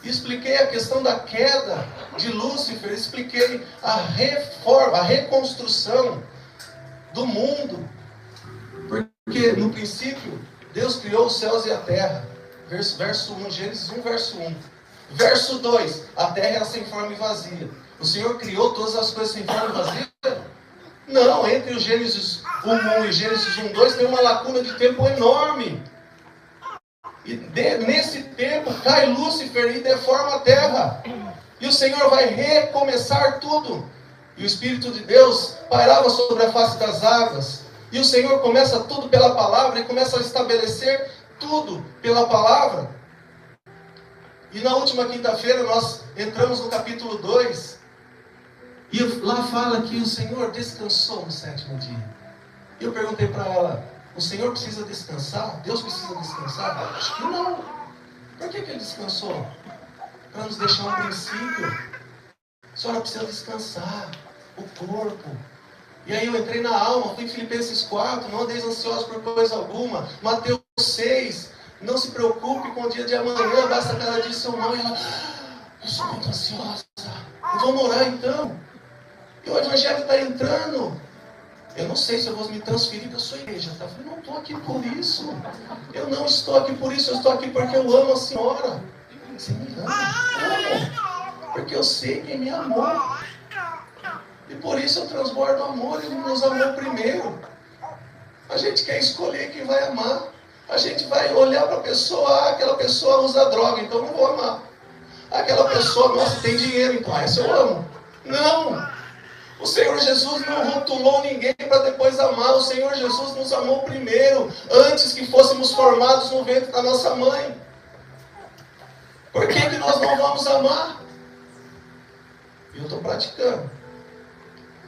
Expliquei a questão da queda de Lúcifer. Expliquei a reforma, a reconstrução do mundo. Porque no princípio, Deus criou os céus e a terra. Verso 1, Gênesis 1, verso 1. Verso 2, a terra era sem forma e vazia. O Senhor criou todas as coisas sem forma e vazia? Não, entre o Gênesis 1:1 e Gênesis 1:2 tem uma lacuna de tempo enorme. E nesse tempo cai Lúcifer e deforma a terra. E o Senhor vai recomeçar tudo. E o Espírito de Deus pairava sobre a face das águas. E o Senhor começa tudo pela palavra e começa a estabelecer tudo pela palavra. E na última quinta-feira nós entramos no capítulo 2. E lá fala que o Senhor descansou no sétimo dia. E eu perguntei para ela, o Senhor precisa descansar? Deus precisa descansar? Acho que não. Por que Ele descansou? Para nos deixar um princípio. A senhora precisa descansar. O corpo. E aí eu entrei na alma, fui em Filipenses 4, não andeis ansiosos por coisa alguma. Mateus 6, não se preocupe com o dia de amanhã, basta cada dia seu mal. E ela, eu sou muito ansiosa. Vamos orar então. E o Evangelho está entrando. Eu não sei se eu vou me transferir para a sua igreja. Tá? Eu falei, não estou aqui por isso. Eu não estou aqui por isso, eu estou aqui porque eu amo a senhora. Você me ama? Amo. Porque eu sei quem me amou. E por isso eu transbordo amor. Ele nos amou primeiro. A gente quer escolher quem vai amar. A gente vai olhar para a pessoa, aquela pessoa usa droga, então não vou amar. Aquela pessoa, nossa, tem dinheiro, então essa eu amo. Não! O Senhor Jesus não rotulou ninguém para depois amar. O Senhor Jesus nos amou primeiro, antes que fôssemos formados no ventre da nossa mãe. Por que nós não vamos amar? Eu estou praticando.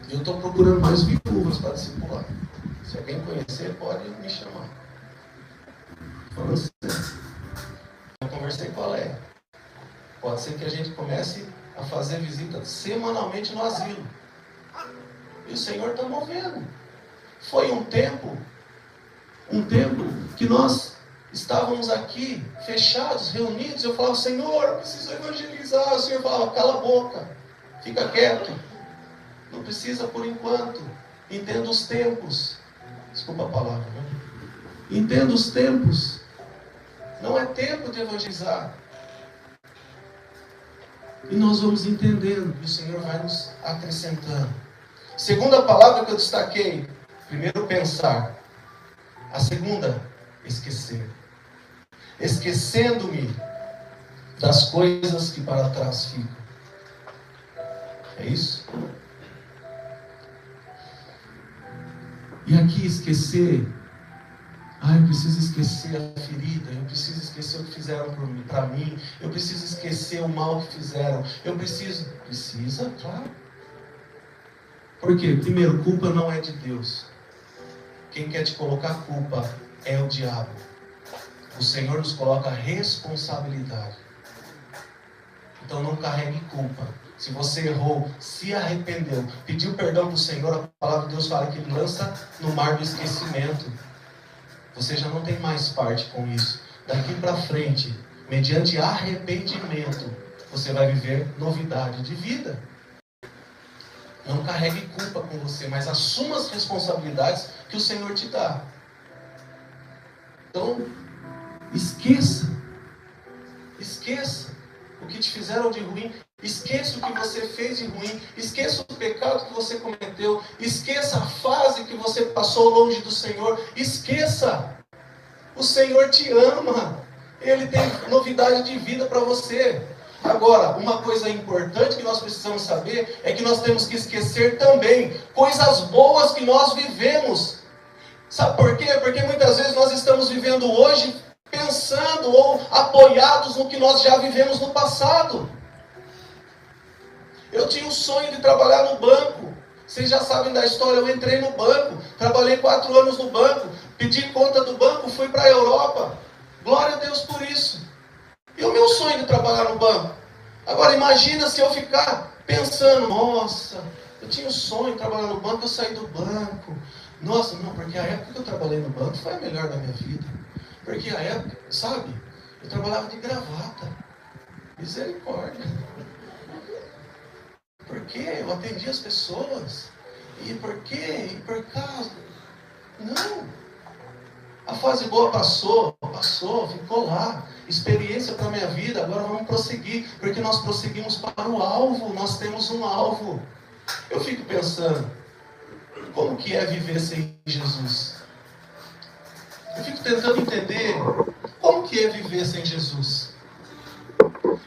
Eu estou procurando mais viúvas para discipular. Se alguém conhecer, pode me chamar. Falando sério. Eu conversei com a Leia. Pode ser que a gente comece a fazer visita semanalmente no asilo. E o Senhor está movendo. Foi um tempo que nós estávamos aqui, fechados, reunidos. Eu falava, Senhor, eu preciso evangelizar. O Senhor falava, cala a boca, fica quieto. Não precisa por enquanto. Entenda os tempos. Desculpa a palavra, né? Entenda os tempos. Não é tempo de evangelizar. E nós vamos entendendo. E o Senhor vai nos acrescentando. Segunda palavra que eu destaquei. Primeiro, pensar. A segunda, esquecer. Esquecendo-me das coisas que para trás ficam. É isso? E aqui esquecer. Eu preciso esquecer a ferida. Eu preciso esquecer o que fizeram para mim. Eu preciso esquecer o mal que fizeram. Precisa, claro. Por quê? Primeiro, culpa não é de Deus. Quem quer te colocar culpa é o diabo. O Senhor nos coloca responsabilidade. Então não carregue culpa. Se você errou, se arrependeu, pediu perdão para o Senhor, a palavra de Deus fala que Ele lança no mar do esquecimento. Você já não tem mais parte com isso. Daqui para frente, mediante arrependimento, você vai viver novidade de vida. Não carregue culpa com você, mas assuma as responsabilidades que o Senhor te dá. Então, esqueça o que te fizeram de ruim, esqueça o que você fez de ruim, esqueça o pecado que você cometeu, esqueça a fase que você passou longe do Senhor, esqueça. O Senhor te ama, Ele tem novidade de vida para você. Agora, uma coisa importante que nós precisamos saber é que nós temos que esquecer também coisas boas que nós vivemos. Sabe por quê? Porque muitas vezes nós estamos vivendo hoje pensando ou apoiados no que nós já vivemos no passado. Eu tinha o sonho de trabalhar no banco. Vocês já sabem da história, eu entrei no banco, trabalhei 4 anos no banco, pedi conta do banco, fui para a Europa. Glória a Deus por isso. E o meu sonho de trabalhar no banco? Agora imagina se eu ficar pensando, nossa, eu tinha um sonho de trabalhar no banco, eu saí do banco. Nossa, não, porque a época que eu trabalhei no banco foi a melhor da minha vida. Porque a época, sabe, eu trabalhava de gravata. Misericórdia. Porque eu atendia as pessoas. E por quê? E por causa. Não. A fase boa passou, ficou lá. Experiência para a minha vida, agora vamos prosseguir. Porque nós prosseguimos para o alvo, nós temos um alvo. Eu fico pensando, como que é viver sem Jesus? Eu fico tentando entender como que é viver sem Jesus.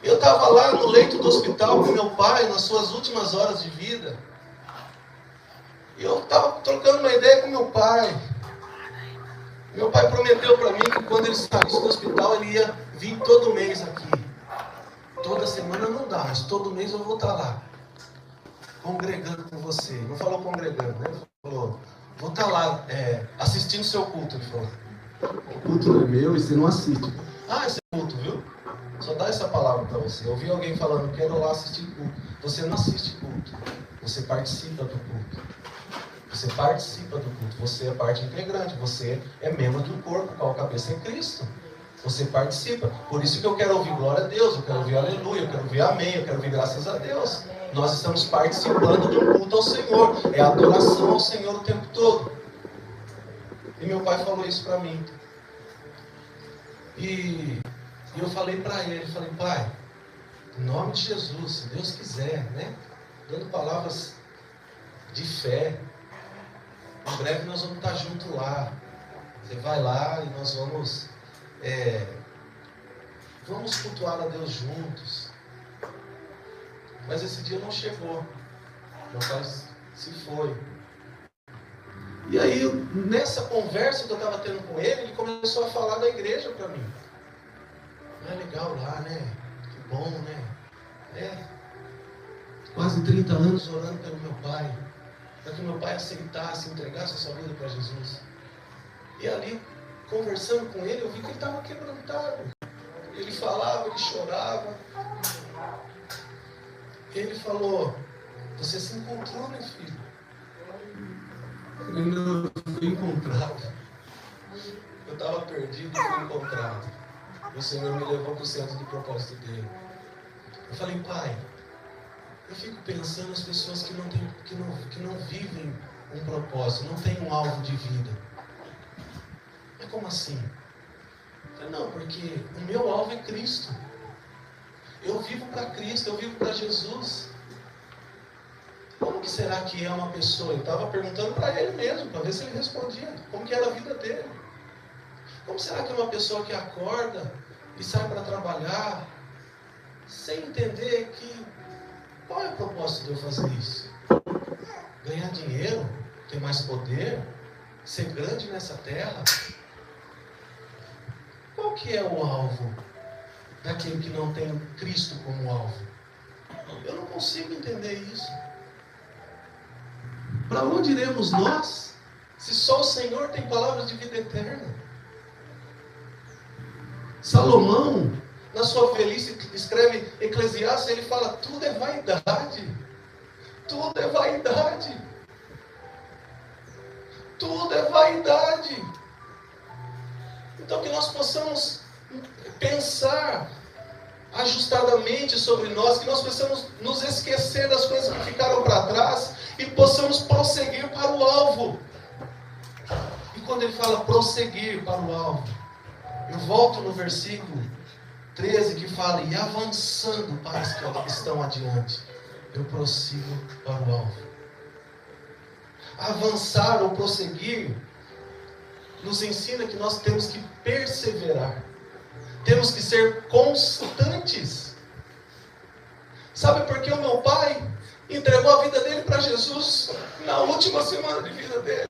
Eu estava lá no leito do hospital com meu pai, nas suas últimas horas de vida. E eu estava trocando uma ideia com meu pai. Meu pai prometeu para mim que quando ele saísse do hospital, ele ia vir todo mês aqui. Toda semana não dá, mas todo mês eu vou estar lá. Congregando com você. Não falou congregando, né? Ele falou, vou estar lá assistindo seu culto. Ele falou, o culto não é meu e você não assiste. Esse é culto, viu? Só dá essa palavra para você. Eu ouvi alguém falando, quero lá assistir culto. Você não assiste culto. Você participa do culto. Você participa do culto. Você é parte integrante. Você é membro do corpo, qual a cabeça é Cristo. Você participa. Por isso que eu quero ouvir glória a Deus, eu quero ouvir aleluia, eu quero ouvir amém, eu quero ouvir graças a Deus. Nós estamos participando de um culto ao Senhor. É adoração ao Senhor o tempo todo. E meu pai falou isso para mim. E eu falei para ele, falei, pai, em nome de Jesus, se Deus quiser, né? Dando palavras de fé. Em breve nós vamos estar juntos lá. Você vai lá e nós vamos cultuar a Deus juntos. Mas esse dia não chegou. Meu pai se foi. E aí, nessa conversa que eu estava tendo com ele, ele começou a falar da igreja para mim. É legal lá, né? Que bom, né? Quase 30 anos orando pelo meu pai. Para que meu pai aceitasse, entregasse a sua vida para Jesus. E ali, conversando com ele, eu vi que ele estava quebrantado. Ele falava, ele chorava. Ele falou, você se encontrou, meu filho? Eu fui encontrado. Eu estava perdido e fui encontrado. O Senhor me levou para o centro do propósito dele. Eu falei, Pai, eu fico pensando nas pessoas que não vivem um propósito, não têm um alvo de vida. Mas como assim? Eu falei, não, porque o meu alvo é Cristo. Eu vivo para Cristo, eu vivo para Jesus. Como que será que é uma pessoa? Eu estava perguntando para ele mesmo, para ver se ele respondia. Como que era a vida dele? Como será que é uma pessoa que acorda e sai para trabalhar sem entender que qual é o propósito de eu fazer isso? Ganhar dinheiro? Ter mais poder? Ser grande nessa terra? Qual que é o alvo daquele que não tem Cristo como alvo? Eu não consigo entender isso. Para onde iremos nós, se só o Senhor tem palavras de vida eterna? Salomão, na sua velhice, escreve Eclesiastes, ele fala, tudo é vaidade. Tudo é vaidade. Tudo é vaidade. Então que nós possamos pensar ajustadamente sobre nós, que nós possamos nos esquecer das coisas que ficaram para trás e possamos prosseguir para o alvo. E quando ele fala prosseguir para o alvo, eu volto no versículo 13 que fala, e avançando para os que estão adiante, eu prossigo para o alvo. Avançar ou prosseguir nos ensina que nós temos que perseverar. Temos que ser constantes. Sabe por que o meu pai entregou a vida dele para Jesus na última semana de vida dele?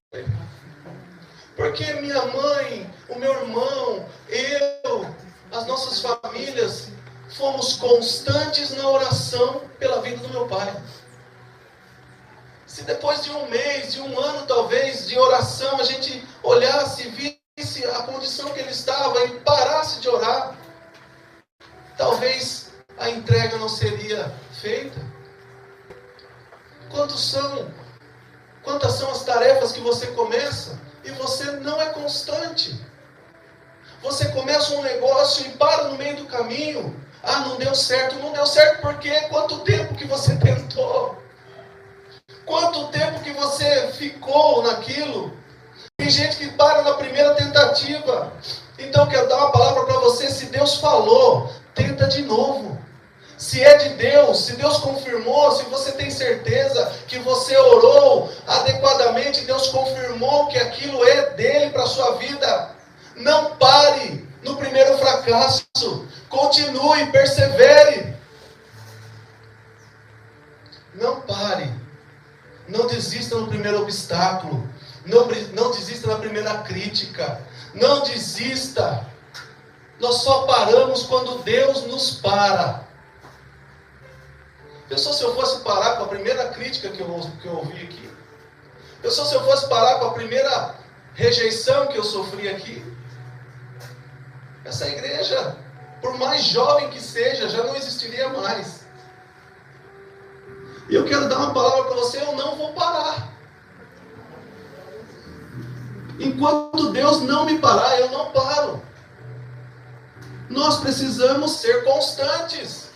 Porque minha mãe, o meu irmão, eu, as nossas famílias, fomos constantes na oração pela vida do meu pai. Se depois de um mês, de um ano talvez, de oração, a gente olhasse e visse a condição que ele estava e parasse de orar, talvez a entrega não seria feita. Quantas são as tarefas que você começa e você não é constante? Você começa um negócio e para no meio do caminho. Ah, não deu certo. Não deu certo por quê? Quanto tempo que você tentou? Quanto tempo que você ficou naquilo? Tem gente que para na primeira tentativa. Então eu quero dar uma palavra para você. Se Deus falou, tenta de novo. Se é de Deus, se Deus confirmou, se você tem certeza que você orou adequadamente, Deus confirmou que aquilo é dele para a sua vida, não pare no primeiro fracasso. Continue, persevere. Não pare. Não desista no primeiro obstáculo. Não desista na primeira crítica. Não desista. Nós só paramos quando Deus nos para. Pensou se eu fosse parar com a primeira crítica que eu ouvi aqui? Pensou se eu fosse parar com a primeira rejeição que eu sofri aqui? Essa igreja, por mais jovem que seja, já não existiria mais. E eu quero dar uma palavra para você, eu não vou parar. Enquanto Deus não me parar, eu não paro. Nós precisamos ser constantes.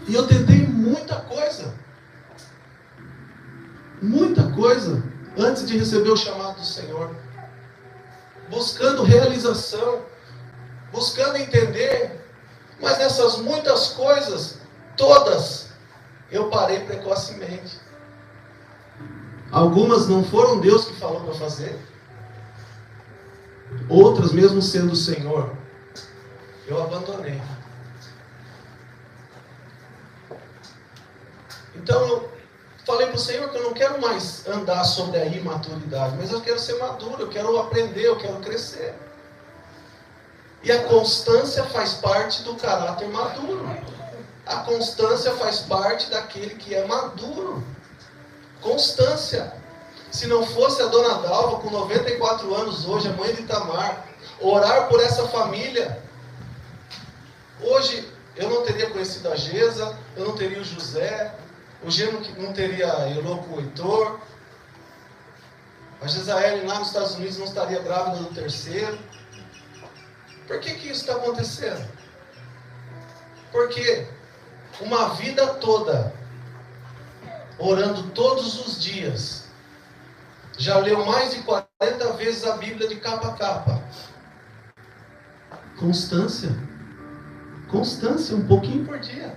E eu tentei muita coisa, antes de receber o chamado do Senhor. Buscando realização, buscando entender, mas nessas muitas coisas, todas, eu parei precocemente. Algumas não foram Deus que falou para fazer, outras, mesmo sendo o Senhor, eu abandonei. Então eu falei para o Senhor que eu não quero mais andar sobre a imaturidade, mas eu quero ser maduro, eu quero aprender, eu quero crescer. E a constância faz parte do caráter maduro. A constância faz parte daquele que é maduro. Constância. Se não fosse a dona Dalva, com 94 anos hoje, a mãe de Itamar, orar por essa família, hoje eu não teria conhecido a Gesa, eu não teria o José, o Geno não teria Elô com o Heitor, A Gisele lá nos Estados Unidos não estaria grávida do terceiro. Por que isso está acontecendo? Porque uma vida toda, orando todos os dias, já leu mais de 40 vezes a Bíblia de capa a capa. Constância. Constância, um pouquinho por dia.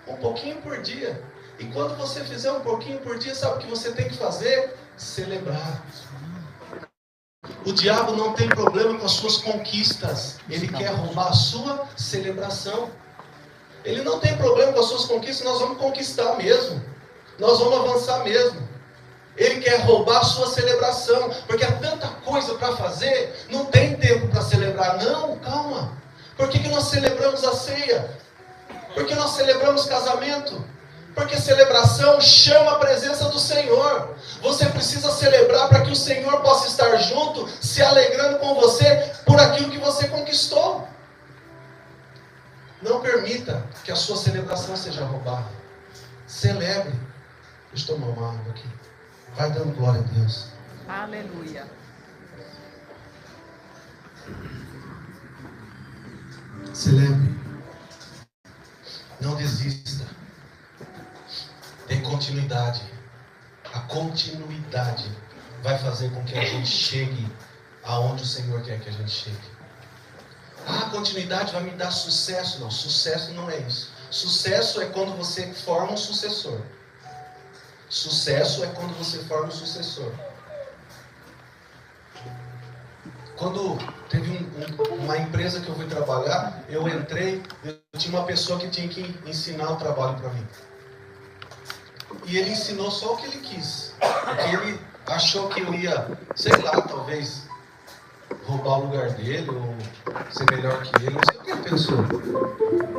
Um pouquinho por dia. E quando você fizer um pouquinho por dia, sabe o que você tem que fazer? Celebrar. O diabo não tem problema com as suas conquistas. Ele quer roubar a sua celebração. Ele não tem problema com as suas conquistas. Nós vamos conquistar mesmo. Nós vamos avançar mesmo. Ele quer roubar a sua celebração. Porque há tanta coisa para fazer. Não tem tempo para celebrar. Não, calma. Por que nós celebramos a ceia? Por que nós celebramos casamento? Porque celebração chama a presença do Senhor. Você precisa celebrar para que o Senhor possa estar junto, se alegrando com você por aquilo que você conquistou. Não permita que a sua celebração seja roubada. Celebre. Deixa eu tomar uma água aqui. Vai dando glória a Deus. Aleluia. Celebre. Não desista. Dê continuidade. A continuidade vai fazer com que a gente chegue aonde o Senhor quer que a gente chegue. Ah, a continuidade vai me dar sucesso. Não, sucesso não é isso. Sucesso é quando você forma um sucessor. Sucesso é quando você forma um sucessor. Quando teve uma empresa que eu fui trabalhar, eu entrei, eu tinha uma pessoa que tinha que ensinar o trabalho para mim. E ele ensinou só o que ele quis. Porque ele achou que eu ia, sei lá, talvez roubar o lugar dele, ou ser melhor que ele. Não sei o que ele pensou.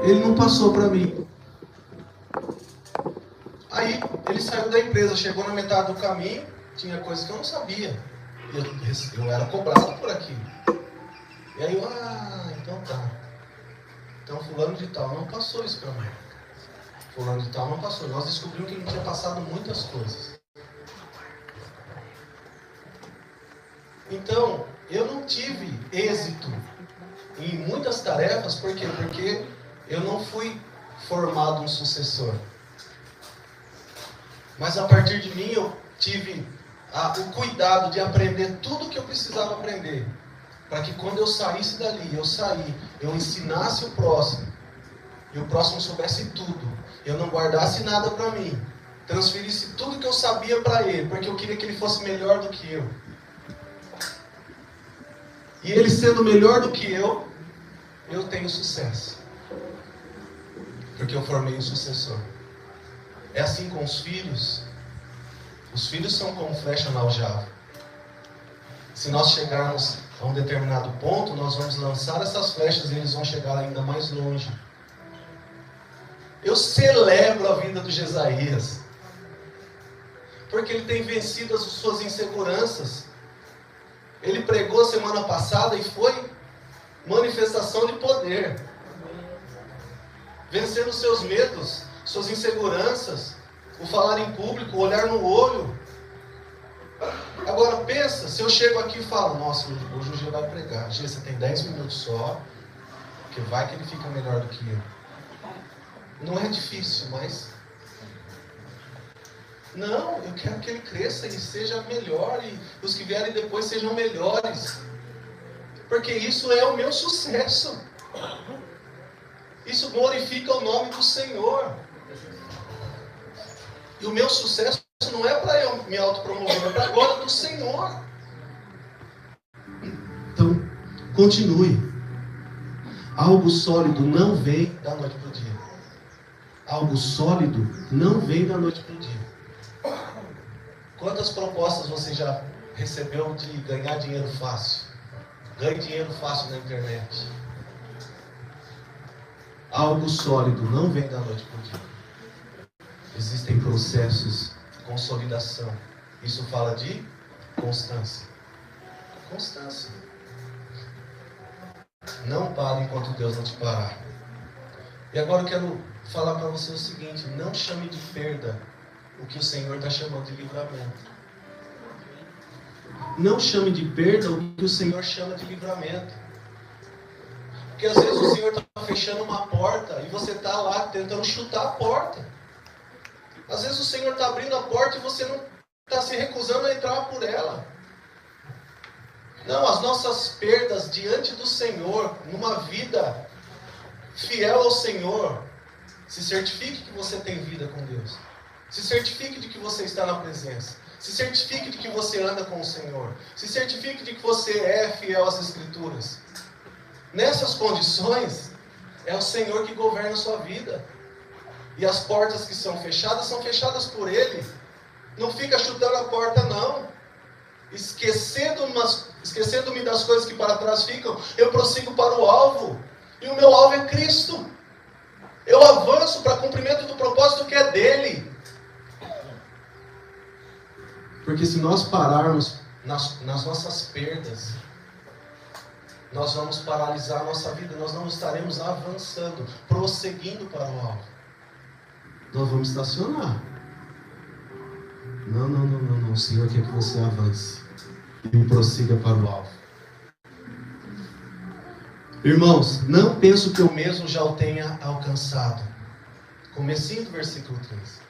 Ele não passou para mim. Aí ele saiu da empresa, chegou na metade do caminho, tinha coisas que eu não sabia. Eu era cobrado por aquilo. E aí então tá. Então fulano de tal não passou isso para mim. Fulano de tal não passou. Nós descobrimos que ele tinha passado muitas coisas. Então, eu não tive êxito em muitas tarefas. Por quê? Porque eu não fui formado um sucessor. Mas a partir de mim eu tive o cuidado de aprender tudo o que eu precisava aprender. Para que quando eu saísse dali, eu ensinasse o próximo. E o próximo soubesse tudo. Eu não guardasse nada para mim. Transferisse tudo que eu sabia para ele. Porque eu queria que ele fosse melhor do que eu. E ele sendo melhor do que eu tenho sucesso. Porque eu formei um sucessor. É assim com os filhos. Os filhos são como flecha na aljava. Se nós chegarmos a um determinado ponto, nós vamos lançar essas flechas e eles vão chegar ainda mais longe. Eu celebro a vinda do Jesaías, porque ele tem vencido as suas inseguranças. Ele pregou semana passada e foi manifestação de poder. Vencendo os seus medos, suas inseguranças, o falar em público, o olhar no olho. Agora pensa, se eu chego aqui e falo, nossa, hoje o Gê vai pregar. Gê, você tem 10 minutos só, que vai que ele fica melhor do que eu. Não é difícil, mas... Não, eu quero que ele cresça e seja melhor, e os que vierem depois sejam melhores. Porque isso é o meu sucesso. Isso glorifica o nome do Senhor. E o meu sucesso não é para eu me autopromover, é para a glória do Senhor. Então, continue. Algo sólido não vem da noite para o dia. Algo sólido não vem da noite para o dia. Quantas propostas você já recebeu de ganhar dinheiro fácil? Ganhe dinheiro fácil na internet. Algo sólido não vem da noite para o dia. Existem processos de consolidação. Isso fala de constância. Constância. Não pare enquanto Deus não te parar. E agora eu quero falar para você o seguinte: não chame de perda o que o Senhor está chamando de livramento. Não chame de perda o que o Senhor chama de livramento. Porque às vezes o Senhor está fechando uma porta e você está lá tentando chutar a porta. Às vezes o Senhor está abrindo a porta e você não está se recusando a entrar por ela. Não, as nossas perdas diante do Senhor, numa vida fiel ao Senhor, se certifique que você tem vida com Deus. Se certifique de que você está na presença. Se certifique de que você anda com o Senhor. Se certifique de que você é fiel às Escrituras. Nessas condições, é o Senhor que governa a sua vida. E as portas que são fechadas por Ele. Não fica chutando a porta, não. Esquecendo-me das coisas que para trás ficam, eu prossigo para o alvo. E o meu alvo é Cristo. Eu avanço para cumprimento do propósito que é dele. Porque se nós pararmos nas nossas perdas, nós vamos paralisar a nossa vida, nós não estaremos avançando, prosseguindo para o alvo. Nós vamos estacionar. Não. O Senhor quer que você avance e prossiga para o alvo. Irmãos, não penso que eu mesmo já o tenha alcançado. Comecinho do versículo 13.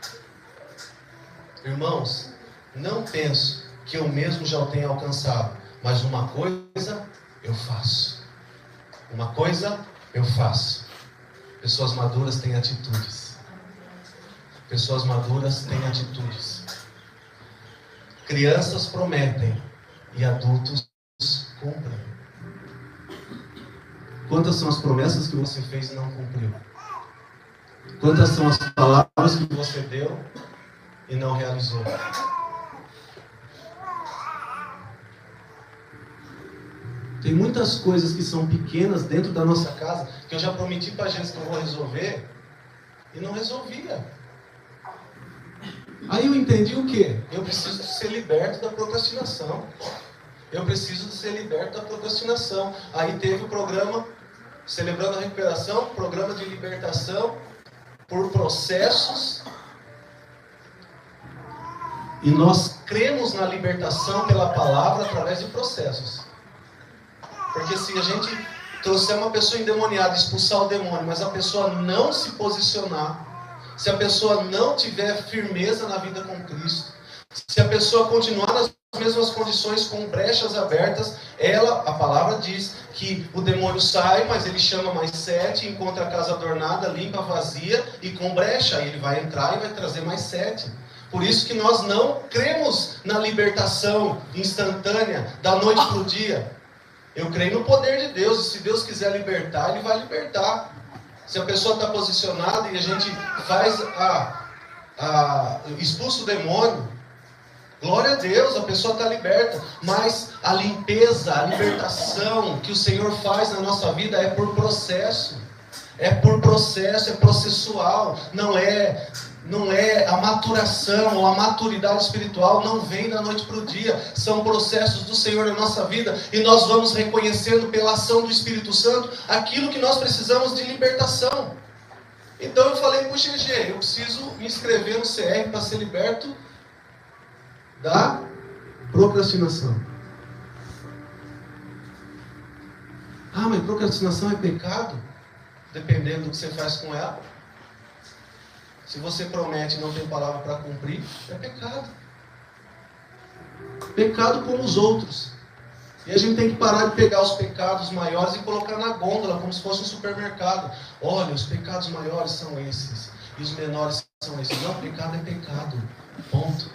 Irmãos, não penso que eu mesmo já o tenha alcançado, mas uma coisa eu faço. Uma coisa eu faço. Pessoas maduras têm atitudes. Pessoas maduras têm atitudes. Crianças prometem e adultos cumprem. Quantas são as promessas que você fez e não cumpriu? Quantas são as palavras que você deu e não realizou? Tem muitas coisas que são pequenas dentro da nossa casa que eu já prometi para a gente que eu vou resolver e não resolvia. Aí eu entendi o quê? Eu preciso ser liberto da procrastinação. Eu preciso ser liberto da procrastinação. Aí teve o programa Celebrando a Recuperação, programa de libertação por processos. E nós cremos na libertação pela palavra através de processos. Porque se a gente trouxer uma pessoa endemoniada, expulsar o demônio, mas a pessoa não se posicionar, se a pessoa não tiver firmeza na vida com Cristo, se a pessoa continuar nas mesmas condições, com brechas abertas, a palavra diz que o demônio sai, mas ele chama mais 7, encontra a casa adornada, limpa, vazia e com brecha, aí ele vai entrar e vai trazer mais 7. Por isso que nós não cremos na libertação instantânea, da noite para o dia. Eu creio no poder de Deus, e se Deus quiser libertar, Ele vai libertar. Se a pessoa está posicionada e a gente faz expulsa o demônio, glória a Deus, a pessoa está liberta. Mas a limpeza, a libertação que o Senhor faz na nossa vida é por processo. É por processo, é processual. Não é a maturação ou a maturidade espiritual, não vem da noite para o dia. São processos do Senhor na nossa vida e nós vamos reconhecendo pela ação do Espírito Santo aquilo que nós precisamos de libertação. Então eu falei para o GG, eu preciso me inscrever no CR para ser liberto da procrastinação. Ah, mas procrastinação é pecado? Dependendo do que você faz com ela. Se você promete e não tem palavra para cumprir, é pecado. Pecado como os outros. E a gente tem que parar de pegar os pecados maiores e colocar na gôndola, como se fosse um supermercado. Olha, os pecados maiores são esses, e os menores são esses. Não, pecado é pecado. Ponto.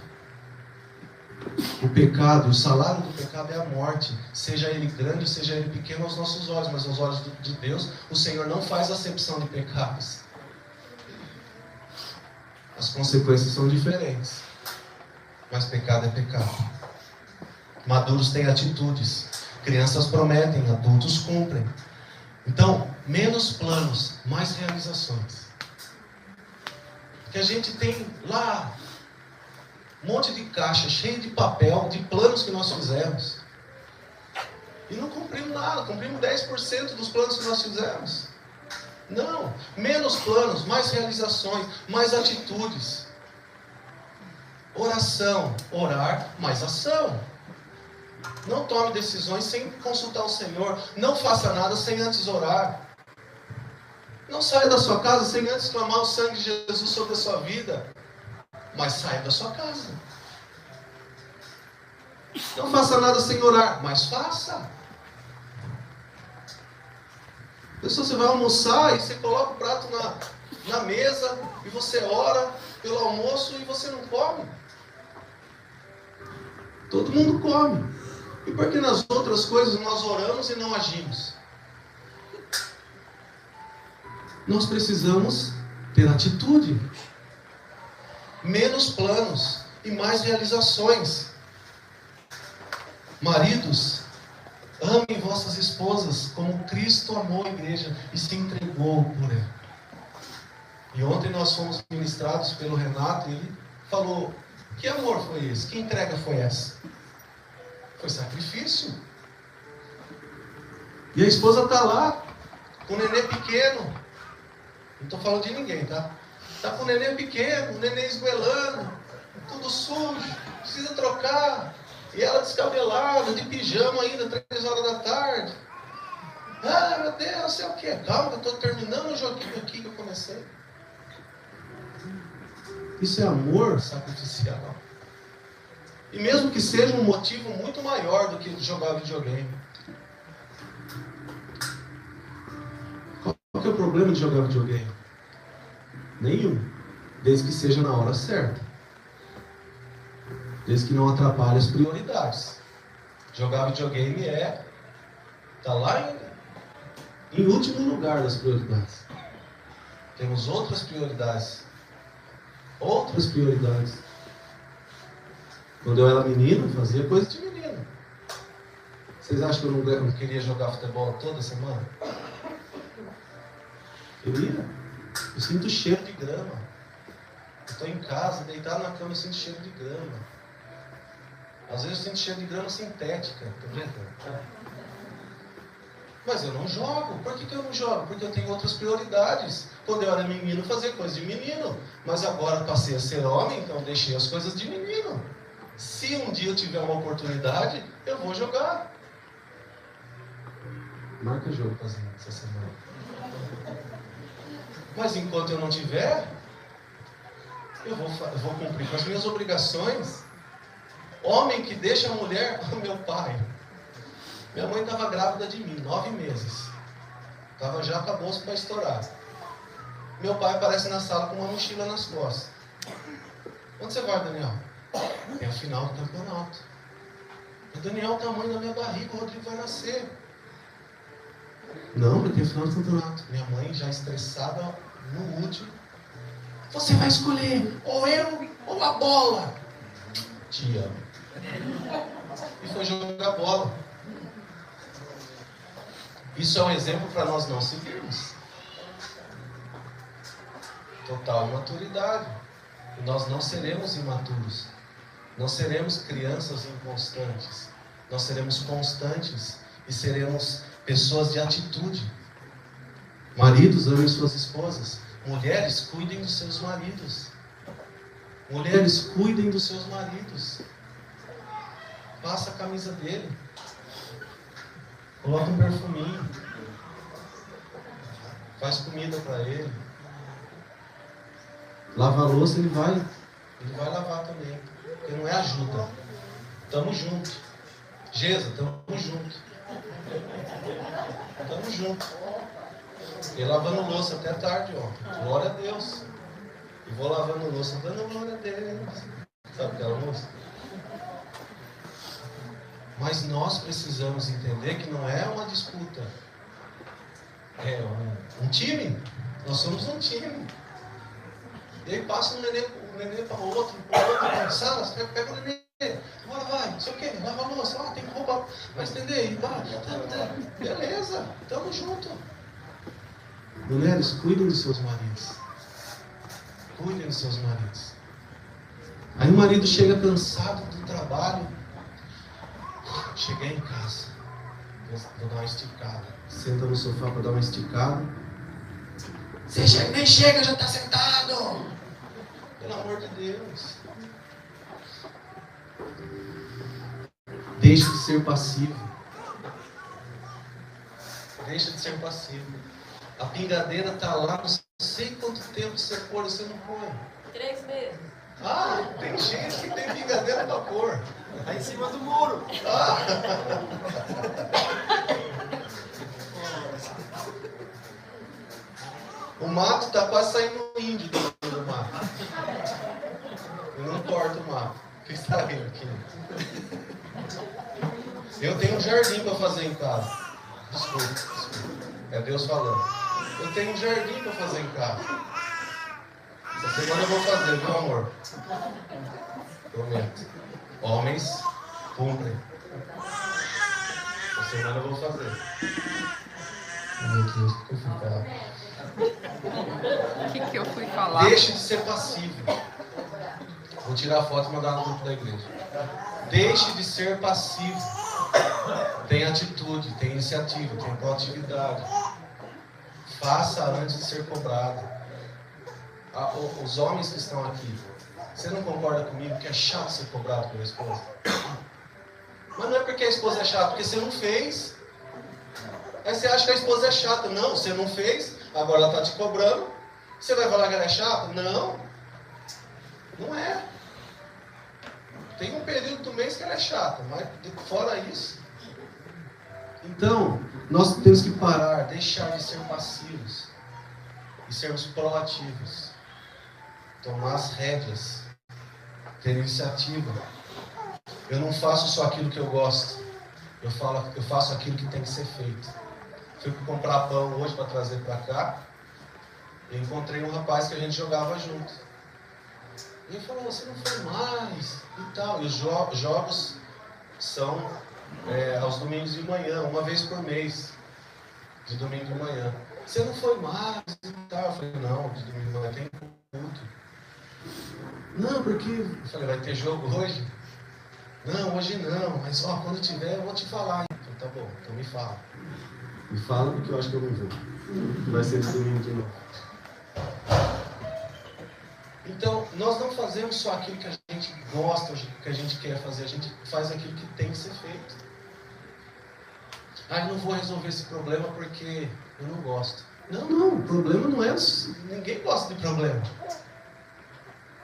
O pecado, o salário do pecado é a morte. Seja ele grande ou seja ele pequeno aos nossos olhos, mas aos olhos de Deus, o Senhor não faz acepção de pecados. As consequências são diferentes. Mas pecado é pecado. Maduros têm atitudes. Crianças prometem, adultos cumprem. Então, menos planos, mais realizações. Porque a gente tem lá um monte de caixa cheio de papel, de planos que nós fizemos. E não cumprimos nada, cumprimos 10% dos planos que nós fizemos. Não, menos planos, mais realizações, mais atitudes. Oração, orar, mais ação. Não tome decisões sem consultar o Senhor. Não faça nada sem antes orar. Não saia da sua casa sem antes clamar o sangue de Jesus sobre a sua vida. Mas saia da sua casa. Não faça nada sem orar, mas faça. Pessoal, você vai almoçar e você coloca o prato na mesa e você ora pelo almoço e você não come. Todo mundo come. E por que nas outras coisas nós oramos e não agimos? Nós precisamos ter atitude. Menos planos e mais realizações. Maridos, amem vossas esposas como Cristo amou a igreja e se entregou por ela. E ontem nós fomos ministrados pelo Renato e ele falou: que amor foi esse? Que entrega foi essa? Foi sacrifício. E a esposa está lá, com o nenê pequeno. Não estou falando de ninguém, tá? Está com o nenê pequeno, o nenê esgoelando, tudo sujo, precisa trocar. E ela descabelada, de pijama ainda, 3 horas da tarde. Ah, meu Deus, sei o que? Calma, eu estou terminando o joguinho aqui que eu comecei. Isso é amor sacrificial. E mesmo que seja um motivo muito maior do que jogar videogame. Qual que é o problema de jogar videogame? Nenhum. Desde que seja na hora certa. Desde que não atrapalhe as prioridades. Jogar videogame está lá em último lugar das prioridades. Temos outras prioridades. Outras prioridades. Quando eu era menino, fazia coisa de menino. Vocês acham que eu não queria jogar futebol toda semana? Queria. Eu sinto cheiro de grama. Eu estou em casa, deitado na cama, eu sinto cheiro de grama. Às vezes eu sinto cheiro de grama sintética. Tá vendo? Mas eu não jogo. Por que eu não jogo? Porque eu tenho outras prioridades. Quando eu era menino, fazia coisa de menino. Mas agora passei a ser homem, então deixei as coisas de menino. Se um dia eu tiver uma oportunidade, eu vou jogar. Marca jogo pra gente essa semana. Mas enquanto eu não tiver, eu vou cumprir com as minhas obrigações. Homem que deixa a mulher, meu pai. Minha mãe estava grávida de mim, 9 meses. Estava já com a bolsa para estourar. Meu pai aparece na sala com uma mochila nas costas. Onde você vai, Daniel? É a final do campeonato. O Daniel, o tamanho da minha barriga, o Rodrigo vai nascer. Não, tem a final do campeonato. Minha mãe já estressada no último. Você vai escolher ou eu ou a bola. Te amo. E foi jogar bola. Isso é um exemplo para nós não seguirmos. Total imaturidade. E nós não seremos imaturos. Não seremos crianças inconstantes. Nós seremos constantes e seremos pessoas de atitude. Maridos, amem suas esposas. Mulheres, cuidem dos seus maridos. Mulheres, cuidem dos seus maridos. Passa a camisa dele. Coloca um perfuminho. Faz comida para ele. Lava a louça, ele vai lavar também. Porque não é ajuda. Tamo junto. Gesa, tamo junto. Tamo junto. E lavando louça até tarde, ó. Glória a Deus. E vou lavando louça, dando glória a Deus. Sabe aquela música? Mas nós precisamos entender que não é uma disputa. É um time. Nós somos um time. E aí passa um neném para o outro, Sara, pega o neném. Agora vai, não sei o que, lava a louça, tem que roubar. Vai estender, e vai. Beleza, tamo junto. Mulheres, cuidem dos seus maridos. Cuidem dos seus maridos. Aí o marido chega cansado do trabalho. Cheguei em casa. Vou dar uma esticada. Senta no sofá para dar uma esticada. Você nem chega, já está sentado. Pelo amor de Deus. Deixe de ser passivo. Deixa de ser passivo. A pingadeira está lá, não sei quanto tempo você pôr, você não põe. 3 meses. Ah, tem gente que tem pingadeira para pôr. Está em cima do muro. O mato está quase saindo um índio do mato. Eu não corto o mato. O que está rindo aqui? Eu tenho um jardim para fazer em casa. Desculpa. É Deus falando. Eu tenho um jardim para fazer em casa. Essa semana eu vou fazer, meu amor. Prometo. Homens, cumprem. Essa semana eu vou fazer. Meu Deus, o que eu fui falar? O que eu fui falar? Deixe de ser passivo. Vou tirar a foto e mandar no grupo da igreja. Deixe de ser passivo. Tem atitude, tem iniciativa, tem proatividade. Faça antes de ser cobrado. Os homens que estão aqui, você não concorda comigo que é chato ser cobrado pela esposa? Mas não é porque a esposa é chata, porque você não fez. Aí você acha que a esposa é chata. Não, você não fez, agora ela está te cobrando. Você vai falar que ela é chata? Não. Não é. Tem um período do mês que ela é chata, mas fora isso. Então, nós temos que parar, deixar de ser passivos e sermos proativos. Tomar as rédeas, ter iniciativa. Eu não faço só aquilo que eu gosto, eu faço aquilo que tem que ser feito. Fui comprar pão hoje para trazer para cá e encontrei um rapaz que a gente jogava junto. E ele falou, você não foi mais e tal. E os jogos são aos domingos de manhã, uma vez por mês, de domingo de manhã. Você não foi mais e tal. Eu falei, não, de domingo de manhã tem culto. Não, porque... Eu falei, vai ter jogo hoje? Não, hoje não, mas quando tiver eu vou te falar. Então, tá bom, então me fala. Me fala porque eu acho que eu não vou. Vai ser de domingo de novo. Então, nós não fazemos só aquilo que a gente gosta, que a gente quer fazer, a gente faz aquilo que tem que ser feito. Eu não vou resolver esse problema porque eu não gosto. Não, o problema não é... Ninguém gosta de problema.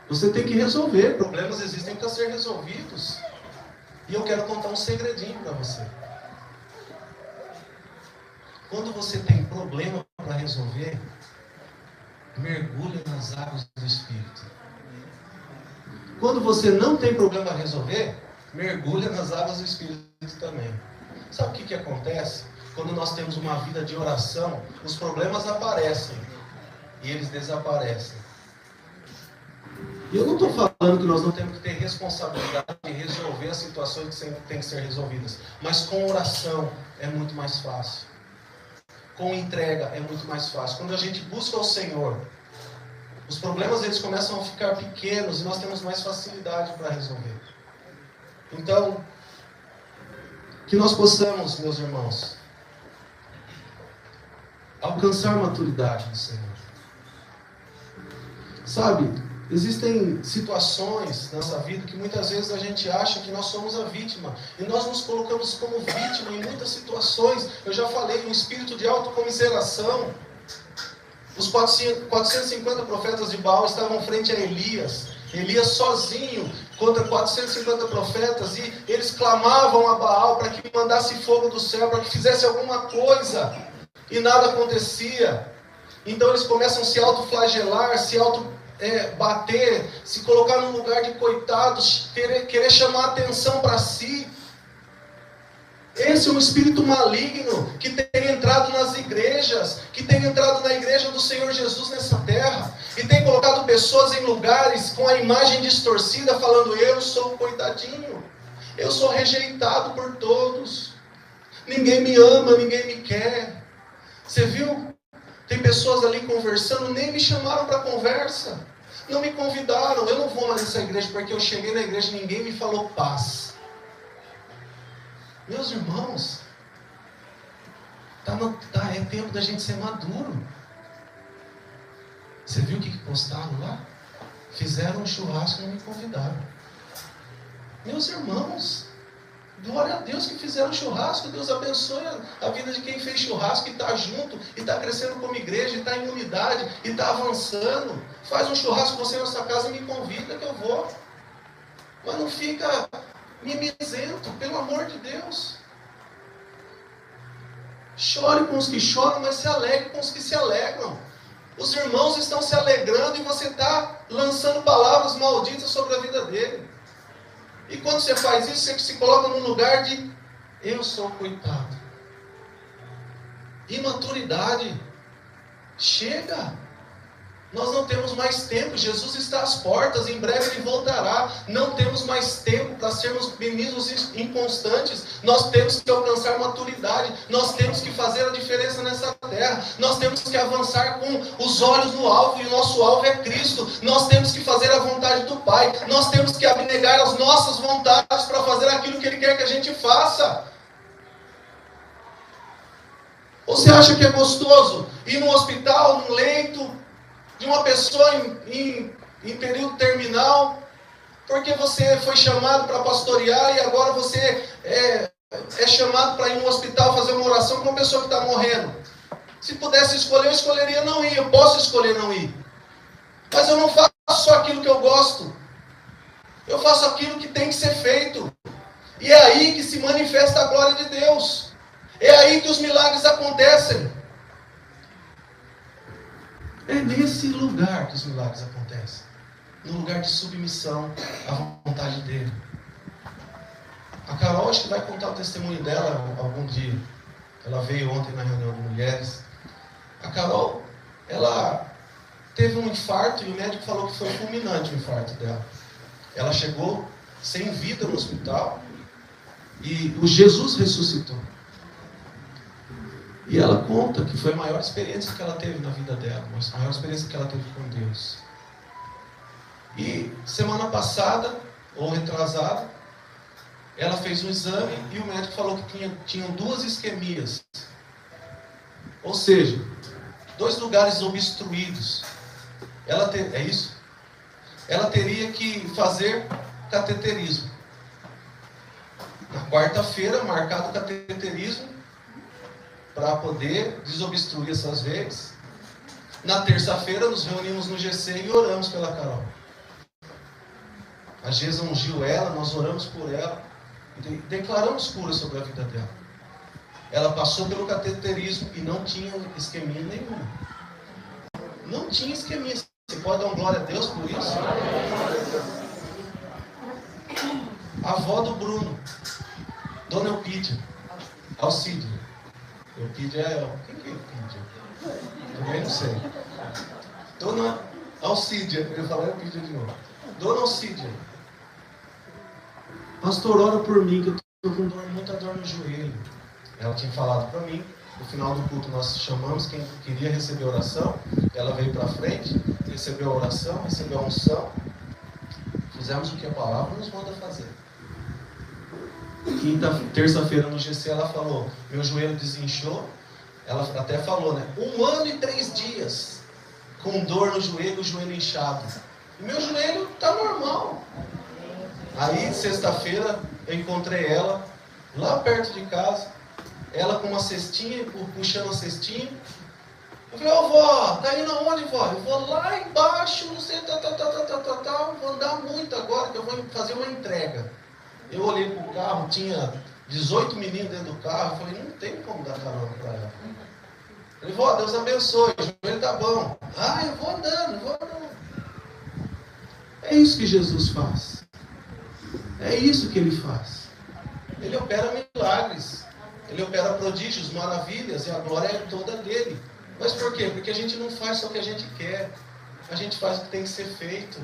Você tem que resolver. Problemas existem para ser resolvidos. E eu quero contar um segredinho para você. Quando você tem problema para resolver, mergulha nas águas do Espírito. Quando você não tem problema a resolver, mergulha nas águas do Espírito também. Sabe o que acontece? Quando nós temos uma vida de oração, os problemas aparecem e eles desaparecem. E eu não estou falando que nós não temos que ter responsabilidade de resolver as situações que têm que ser resolvidas. Mas com oração é muito mais fácil. Com entrega é muito mais fácil. Quando a gente busca o Senhor, os problemas eles começam a ficar pequenos e nós temos mais facilidade para resolver. Então, que nós possamos, meus irmãos, alcançar maturidade no Senhor. Sabe, existem situações na nossa vida que muitas vezes a gente acha que nós somos a vítima. E nós nos colocamos como vítima em muitas situações. Eu já falei, um espírito de autocomiseração. Os 450 profetas de Baal estavam frente a Elias. Elias sozinho contra 450 profetas. E eles clamavam a Baal para que mandasse fogo do céu, para que fizesse alguma coisa. E nada acontecia. Então eles começam a se autoflagelar, se bater, se colocar num lugar de coitados, querer chamar atenção para si. Esse é um espírito maligno que tem entrado nas igrejas, que tem entrado na igreja do Senhor Jesus nessa terra, e tem colocado pessoas em lugares com a imagem distorcida, falando, eu sou um coitadinho, eu sou rejeitado por todos, ninguém me ama, ninguém me quer. Você viu? Tem pessoas ali conversando, nem me chamaram para conversa, não me convidaram, eu não vou mais nessa igreja, porque eu cheguei na igreja e ninguém me falou paz. Meus irmãos, é tempo da gente ser maduro. Você viu o que postaram lá? Fizeram um churrasco e não me convidaram. Meus irmãos, Glória a Deus que fizeram churrasco. Deus abençoe a vida de quem fez churrasco e está junto, e está crescendo como igreja, e está em unidade, e está avançando. Faz um churrasco você na sua casa e me convida que eu vou. Mas não fica mimizento, pelo amor de Deus. Chore com os que choram, mas se alegre com os que se alegram. Os irmãos estão se alegrando e você está lançando palavras malditas sobre a vida dele. E quando você faz isso, você se coloca num lugar de eu sou coitado. Imaturidade. Chega. Nós não temos mais tempo. Jesus está às portas. Em breve Ele voltará. Não temos mais tempo para sermos meninos inconstantes. Nós temos que alcançar maturidade. Nós temos que fazer a diferença nessa terra. Nós temos que avançar com os olhos no alvo. E o nosso alvo é Cristo. Nós temos que fazer a vontade do Pai. Nós temos que abnegar as nossas vontades para fazer aquilo que Ele quer que a gente faça. Ou você acha que é gostoso ir no hospital, num leito de uma pessoa em período terminal, porque você foi chamado para pastorear e agora você é chamado para ir no hospital fazer uma oração com uma pessoa que está morrendo? Se pudesse escolher, eu escolheria não ir. Eu posso escolher não ir, mas eu não faço só aquilo que eu gosto. Eu faço aquilo que tem que ser feito. E é aí que se manifesta a glória de Deus. É aí que os milagres acontecem. É nesse lugar que os milagres acontecem. No lugar de submissão à vontade dele. A Carol acho que vai contar o testemunho dela algum dia. Ela veio ontem na reunião de mulheres. A Carol, ela teve um infarto e o médico falou que foi fulminante o infarto dela. Ela chegou sem vida no hospital e o Jesus ressuscitou. E ela conta que foi a maior experiência que ela teve na vida dela, a maior experiência que ela teve com Deus. E semana passada, ou retrasada, ela fez um exame e o médico falou que tinham 2 isquemias. Ou seja, 2 lugares obstruídos. É isso? Ela teria que fazer cateterismo. Na quarta-feira, marcado o cateterismo, para poder desobstruir essas veias. Na terça-feira nos reunimos no GC e oramos pela Carol. A Gesa ungiu ela, nós oramos por ela e declaramos cura sobre a vida dela. Ela passou pelo cateterismo e não tinha isquemia nenhuma. Não tinha isquemia. Você pode dar uma glória a Deus por isso? A avó do Bruno, Dona Elpídia, Alcídio. Elpídia é... Quem que é Elpídia? Também não sei. Dona Alcídia. Eu ia falar Elpídia de novo. Dona Alcídia. Pastor, ora por mim que eu estou com muita dor no joelho. Ela tinha falado para mim. No final do culto nós chamamos quem queria receber oração. Ela veio para frente, recebeu a oração, recebeu a unção. Fizemos o que a palavra nos manda fazer. Terça-feira no GC ela falou, meu joelho desinchou. Ela até falou, né? 1 ano e 3 dias com dor no joelho, o joelho inchado. E meu joelho está normal. Aí, sexta-feira, eu encontrei ela lá perto de casa. Ela com uma cestinha, puxando a cestinha. Eu falei, ô vó, tá indo aonde, vó? Eu vou lá embaixo, não sei, vou andar muito agora, que eu vou fazer uma entrega. Eu olhei pro carro, tinha 18 meninos dentro do carro. Eu falei, não tem como dar carona para ela. Eu falei, vó, Deus abençoe, o joelho tá bom. Ah, eu vou andando. É isso que Jesus faz. É isso que Ele faz. Ele opera milagres. Ele opera prodígios, maravilhas, e a glória é toda dele. Mas por quê? Porque a gente não faz só o que a gente quer. A gente faz o que tem que ser feito.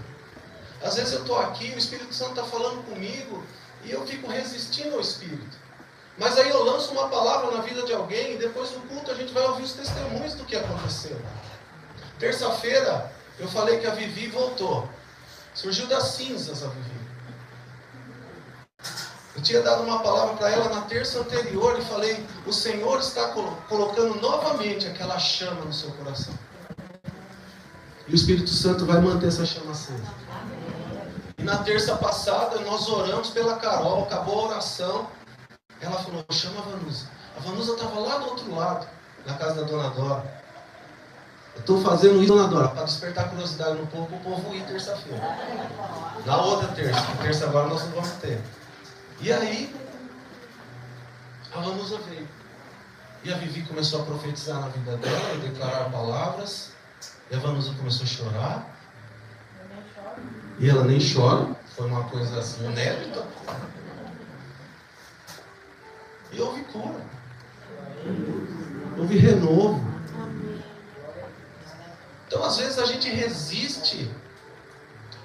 Às vezes eu estou aqui, o Espírito Santo está falando comigo, e eu fico resistindo ao Espírito. Mas aí eu lanço uma palavra na vida de alguém, e depois no culto a gente vai ouvir os testemunhos do que aconteceu. Terça-feira eu falei que a Vivi voltou. Surgiu das cinzas a Vivi. Eu tinha dado uma palavra para ela na terça anterior e falei, o Senhor está colocando novamente aquela chama no seu coração. E o Espírito Santo vai manter essa chama acesa. E na terça passada nós oramos pela Carol, acabou a oração. ela falou, chama a Vanusa. A Vanusa estava lá do outro lado, na casa da Dona Dora. Eu estou fazendo isso, Dona Dora, para despertar curiosidade no povo, para o povo ir terça-feira. Na outra terça. Terça agora nós não vamos ter. E aí, a Vanusa veio. E a Vivi começou a profetizar na vida dela, e declarar palavras. E a Vanusa começou a chorar. E ela nem chora. Foi uma coisa assim, inédita. E houve cura. Houve renovo. Então, às vezes, a gente resiste.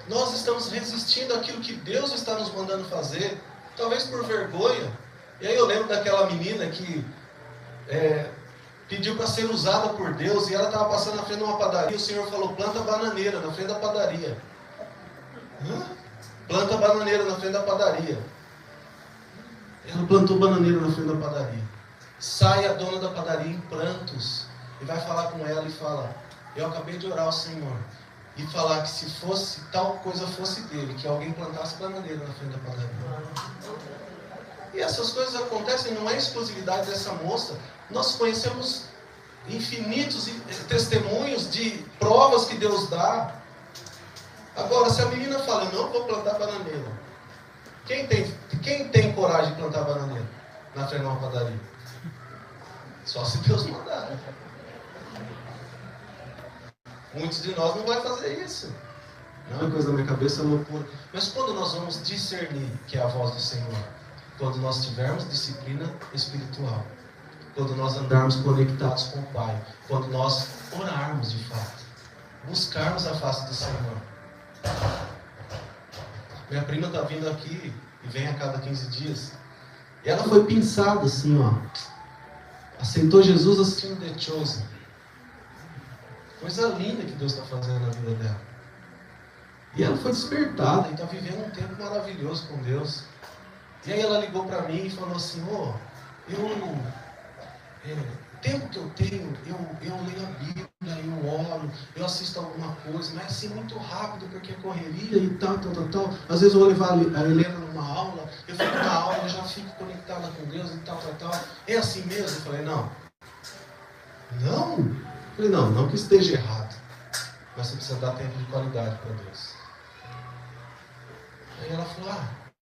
Nós estamos resistindo àquilo que Deus está nos mandando fazer. Talvez por vergonha. E aí eu lembro daquela menina que pediu para ser usada por Deus. E ela estava passando na frente de uma padaria. E o Senhor falou, planta bananeira na frente da padaria. Planta bananeira na frente da padaria. Ela plantou bananeira na frente da padaria. Sai a dona da padaria em prantos. E vai falar com ela e fala, eu acabei de orar ao Senhor. E falar que se fosse, tal coisa fosse dele, que alguém plantasse bananeira na frente da padaria. E essas coisas acontecem, não é exclusividade dessa moça. Nós conhecemos infinitos testemunhos de provas que Deus dá. Agora, se a menina fala, eu não vou plantar bananeira. Quem tem coragem de plantar bananeira na frente de uma padaria? Só se Deus mandar. Muitos de nós não vai fazer isso. Não é coisa da minha cabeça, é loucura. Mas quando nós vamos discernir que é a voz do Senhor? Quando nós tivermos disciplina espiritual. Quando nós andarmos conectados com o Pai. Quando nós orarmos de fato. Buscarmos a face do Senhor. Minha prima está vindo aqui e vem a cada 15 dias. E ela foi pensada assim, ó. Aceitou Jesus assistindo The Chosen. Coisa linda que Deus está fazendo na vida dela. E ela foi despertada e está vivendo um tempo maravilhoso com Deus. E aí ela ligou para mim e falou assim, o tempo que eu tenho, eu leio a Bíblia, eu oro, eu assisto alguma coisa, mas assim muito rápido, porque é correria e tal. Às vezes eu vou levar a Helena numa aula, eu fico na aula, eu já fico conectada com Deus e tal. É assim mesmo? Eu falei, não. Não? Eu falei, não que esteja errado, mas você precisa dar tempo de qualidade para Deus. Aí ela falou,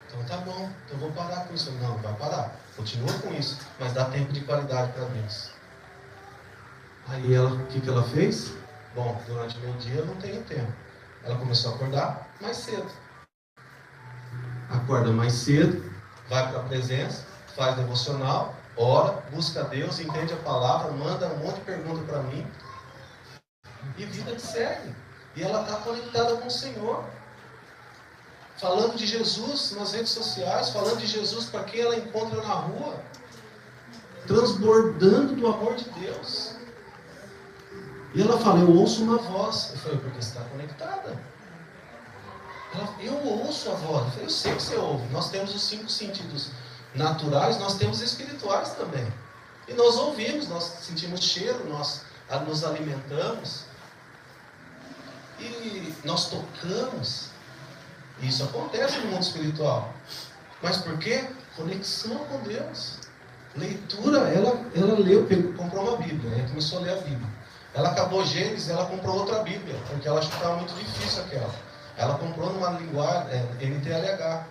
então tá bom, então eu vou parar com isso. Eu falei, não vai parar, continua com isso, mas dá tempo de qualidade para Deus. Aí ela, o que ela fez? Bom, durante o meu dia eu não tenho tempo. Ela começou a acordar mais cedo. Acorda mais cedo, vai para a presença, faz devocional, ora, busca Deus, entende a palavra, manda um monte de perguntas para mim. E vida que segue. E ela está conectada com o Senhor. Falando de Jesus nas redes sociais, falando de Jesus para quem ela encontra na rua. Transbordando do amor de Deus. E ela fala, eu ouço uma voz. Eu falei, porque você está conectada. Ela, eu ouço a voz. Eu falei, eu sei que você ouve. Nós temos os 5 sentidos naturais, nós temos espirituais também. E nós ouvimos, nós sentimos cheiro, nós nos alimentamos. E nós tocamos. Isso acontece no mundo espiritual. Mas por quê? Conexão com Deus. Leitura, ela leu, comprou uma Bíblia, aí começou a ler a Bíblia. Ela acabou Gênesis, ela comprou outra Bíblia, porque ela achou que estava muito difícil aquela. Ela comprou numa linguagem, NTLH,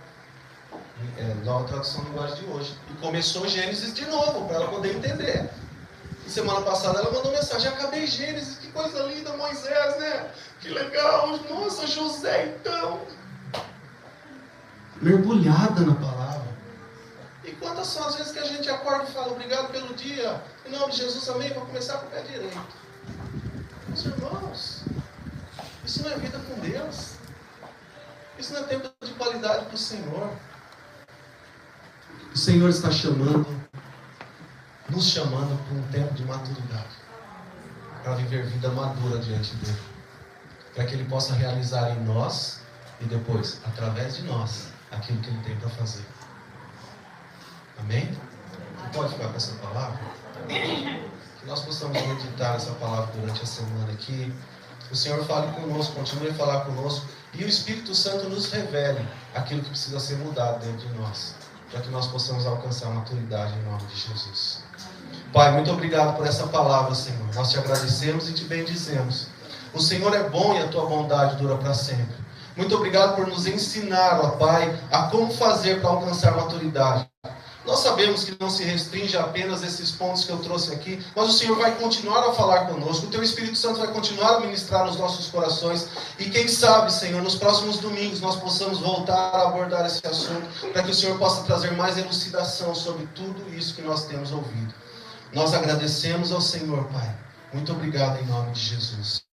nova tradução da linguagem de hoje. E começou Gênesis de novo, para ela poder entender. E semana passada ela mandou mensagem, acabei Gênesis, que coisa linda, Moisés, né? Que legal, nossa, José então. Mergulhada na palavra. E quantas são as vezes que a gente acorda e fala, obrigado pelo dia, em nome de Jesus, amém, vou começar com o pé direito. Meus irmãos, isso não é vida com Deus. Isso não é tempo de qualidade para o Senhor. O Senhor está nos chamando para um tempo de maturidade, para viver vida madura diante dele, para que ele possa realizar em nós e depois, através de nós, aquilo que ele tem para fazer. Amém? Você pode ficar com essa palavra? Que nós possamos meditar essa palavra durante a semana aqui. O Senhor fale conosco, continue a falar conosco e o Espírito Santo nos revele aquilo que precisa ser mudado dentro de nós. para que nós possamos alcançar a maturidade em nome de Jesus. Pai, muito obrigado por essa palavra, Senhor. Nós te agradecemos e te bendizemos. O Senhor é bom e a tua bondade dura para sempre. Muito obrigado por nos ensinar, ó Pai, a como fazer para alcançar a maturidade. Nós sabemos que não se restringe a apenas esses pontos que eu trouxe aqui, mas o Senhor vai continuar a falar conosco, o Teu Espírito Santo vai continuar a ministrar nos nossos corações, e quem sabe, Senhor, nos próximos domingos nós possamos voltar a abordar esse assunto, para que o Senhor possa trazer mais elucidação sobre tudo isso que nós temos ouvido. Nós agradecemos ao Senhor, Pai. Muito obrigado em nome de Jesus.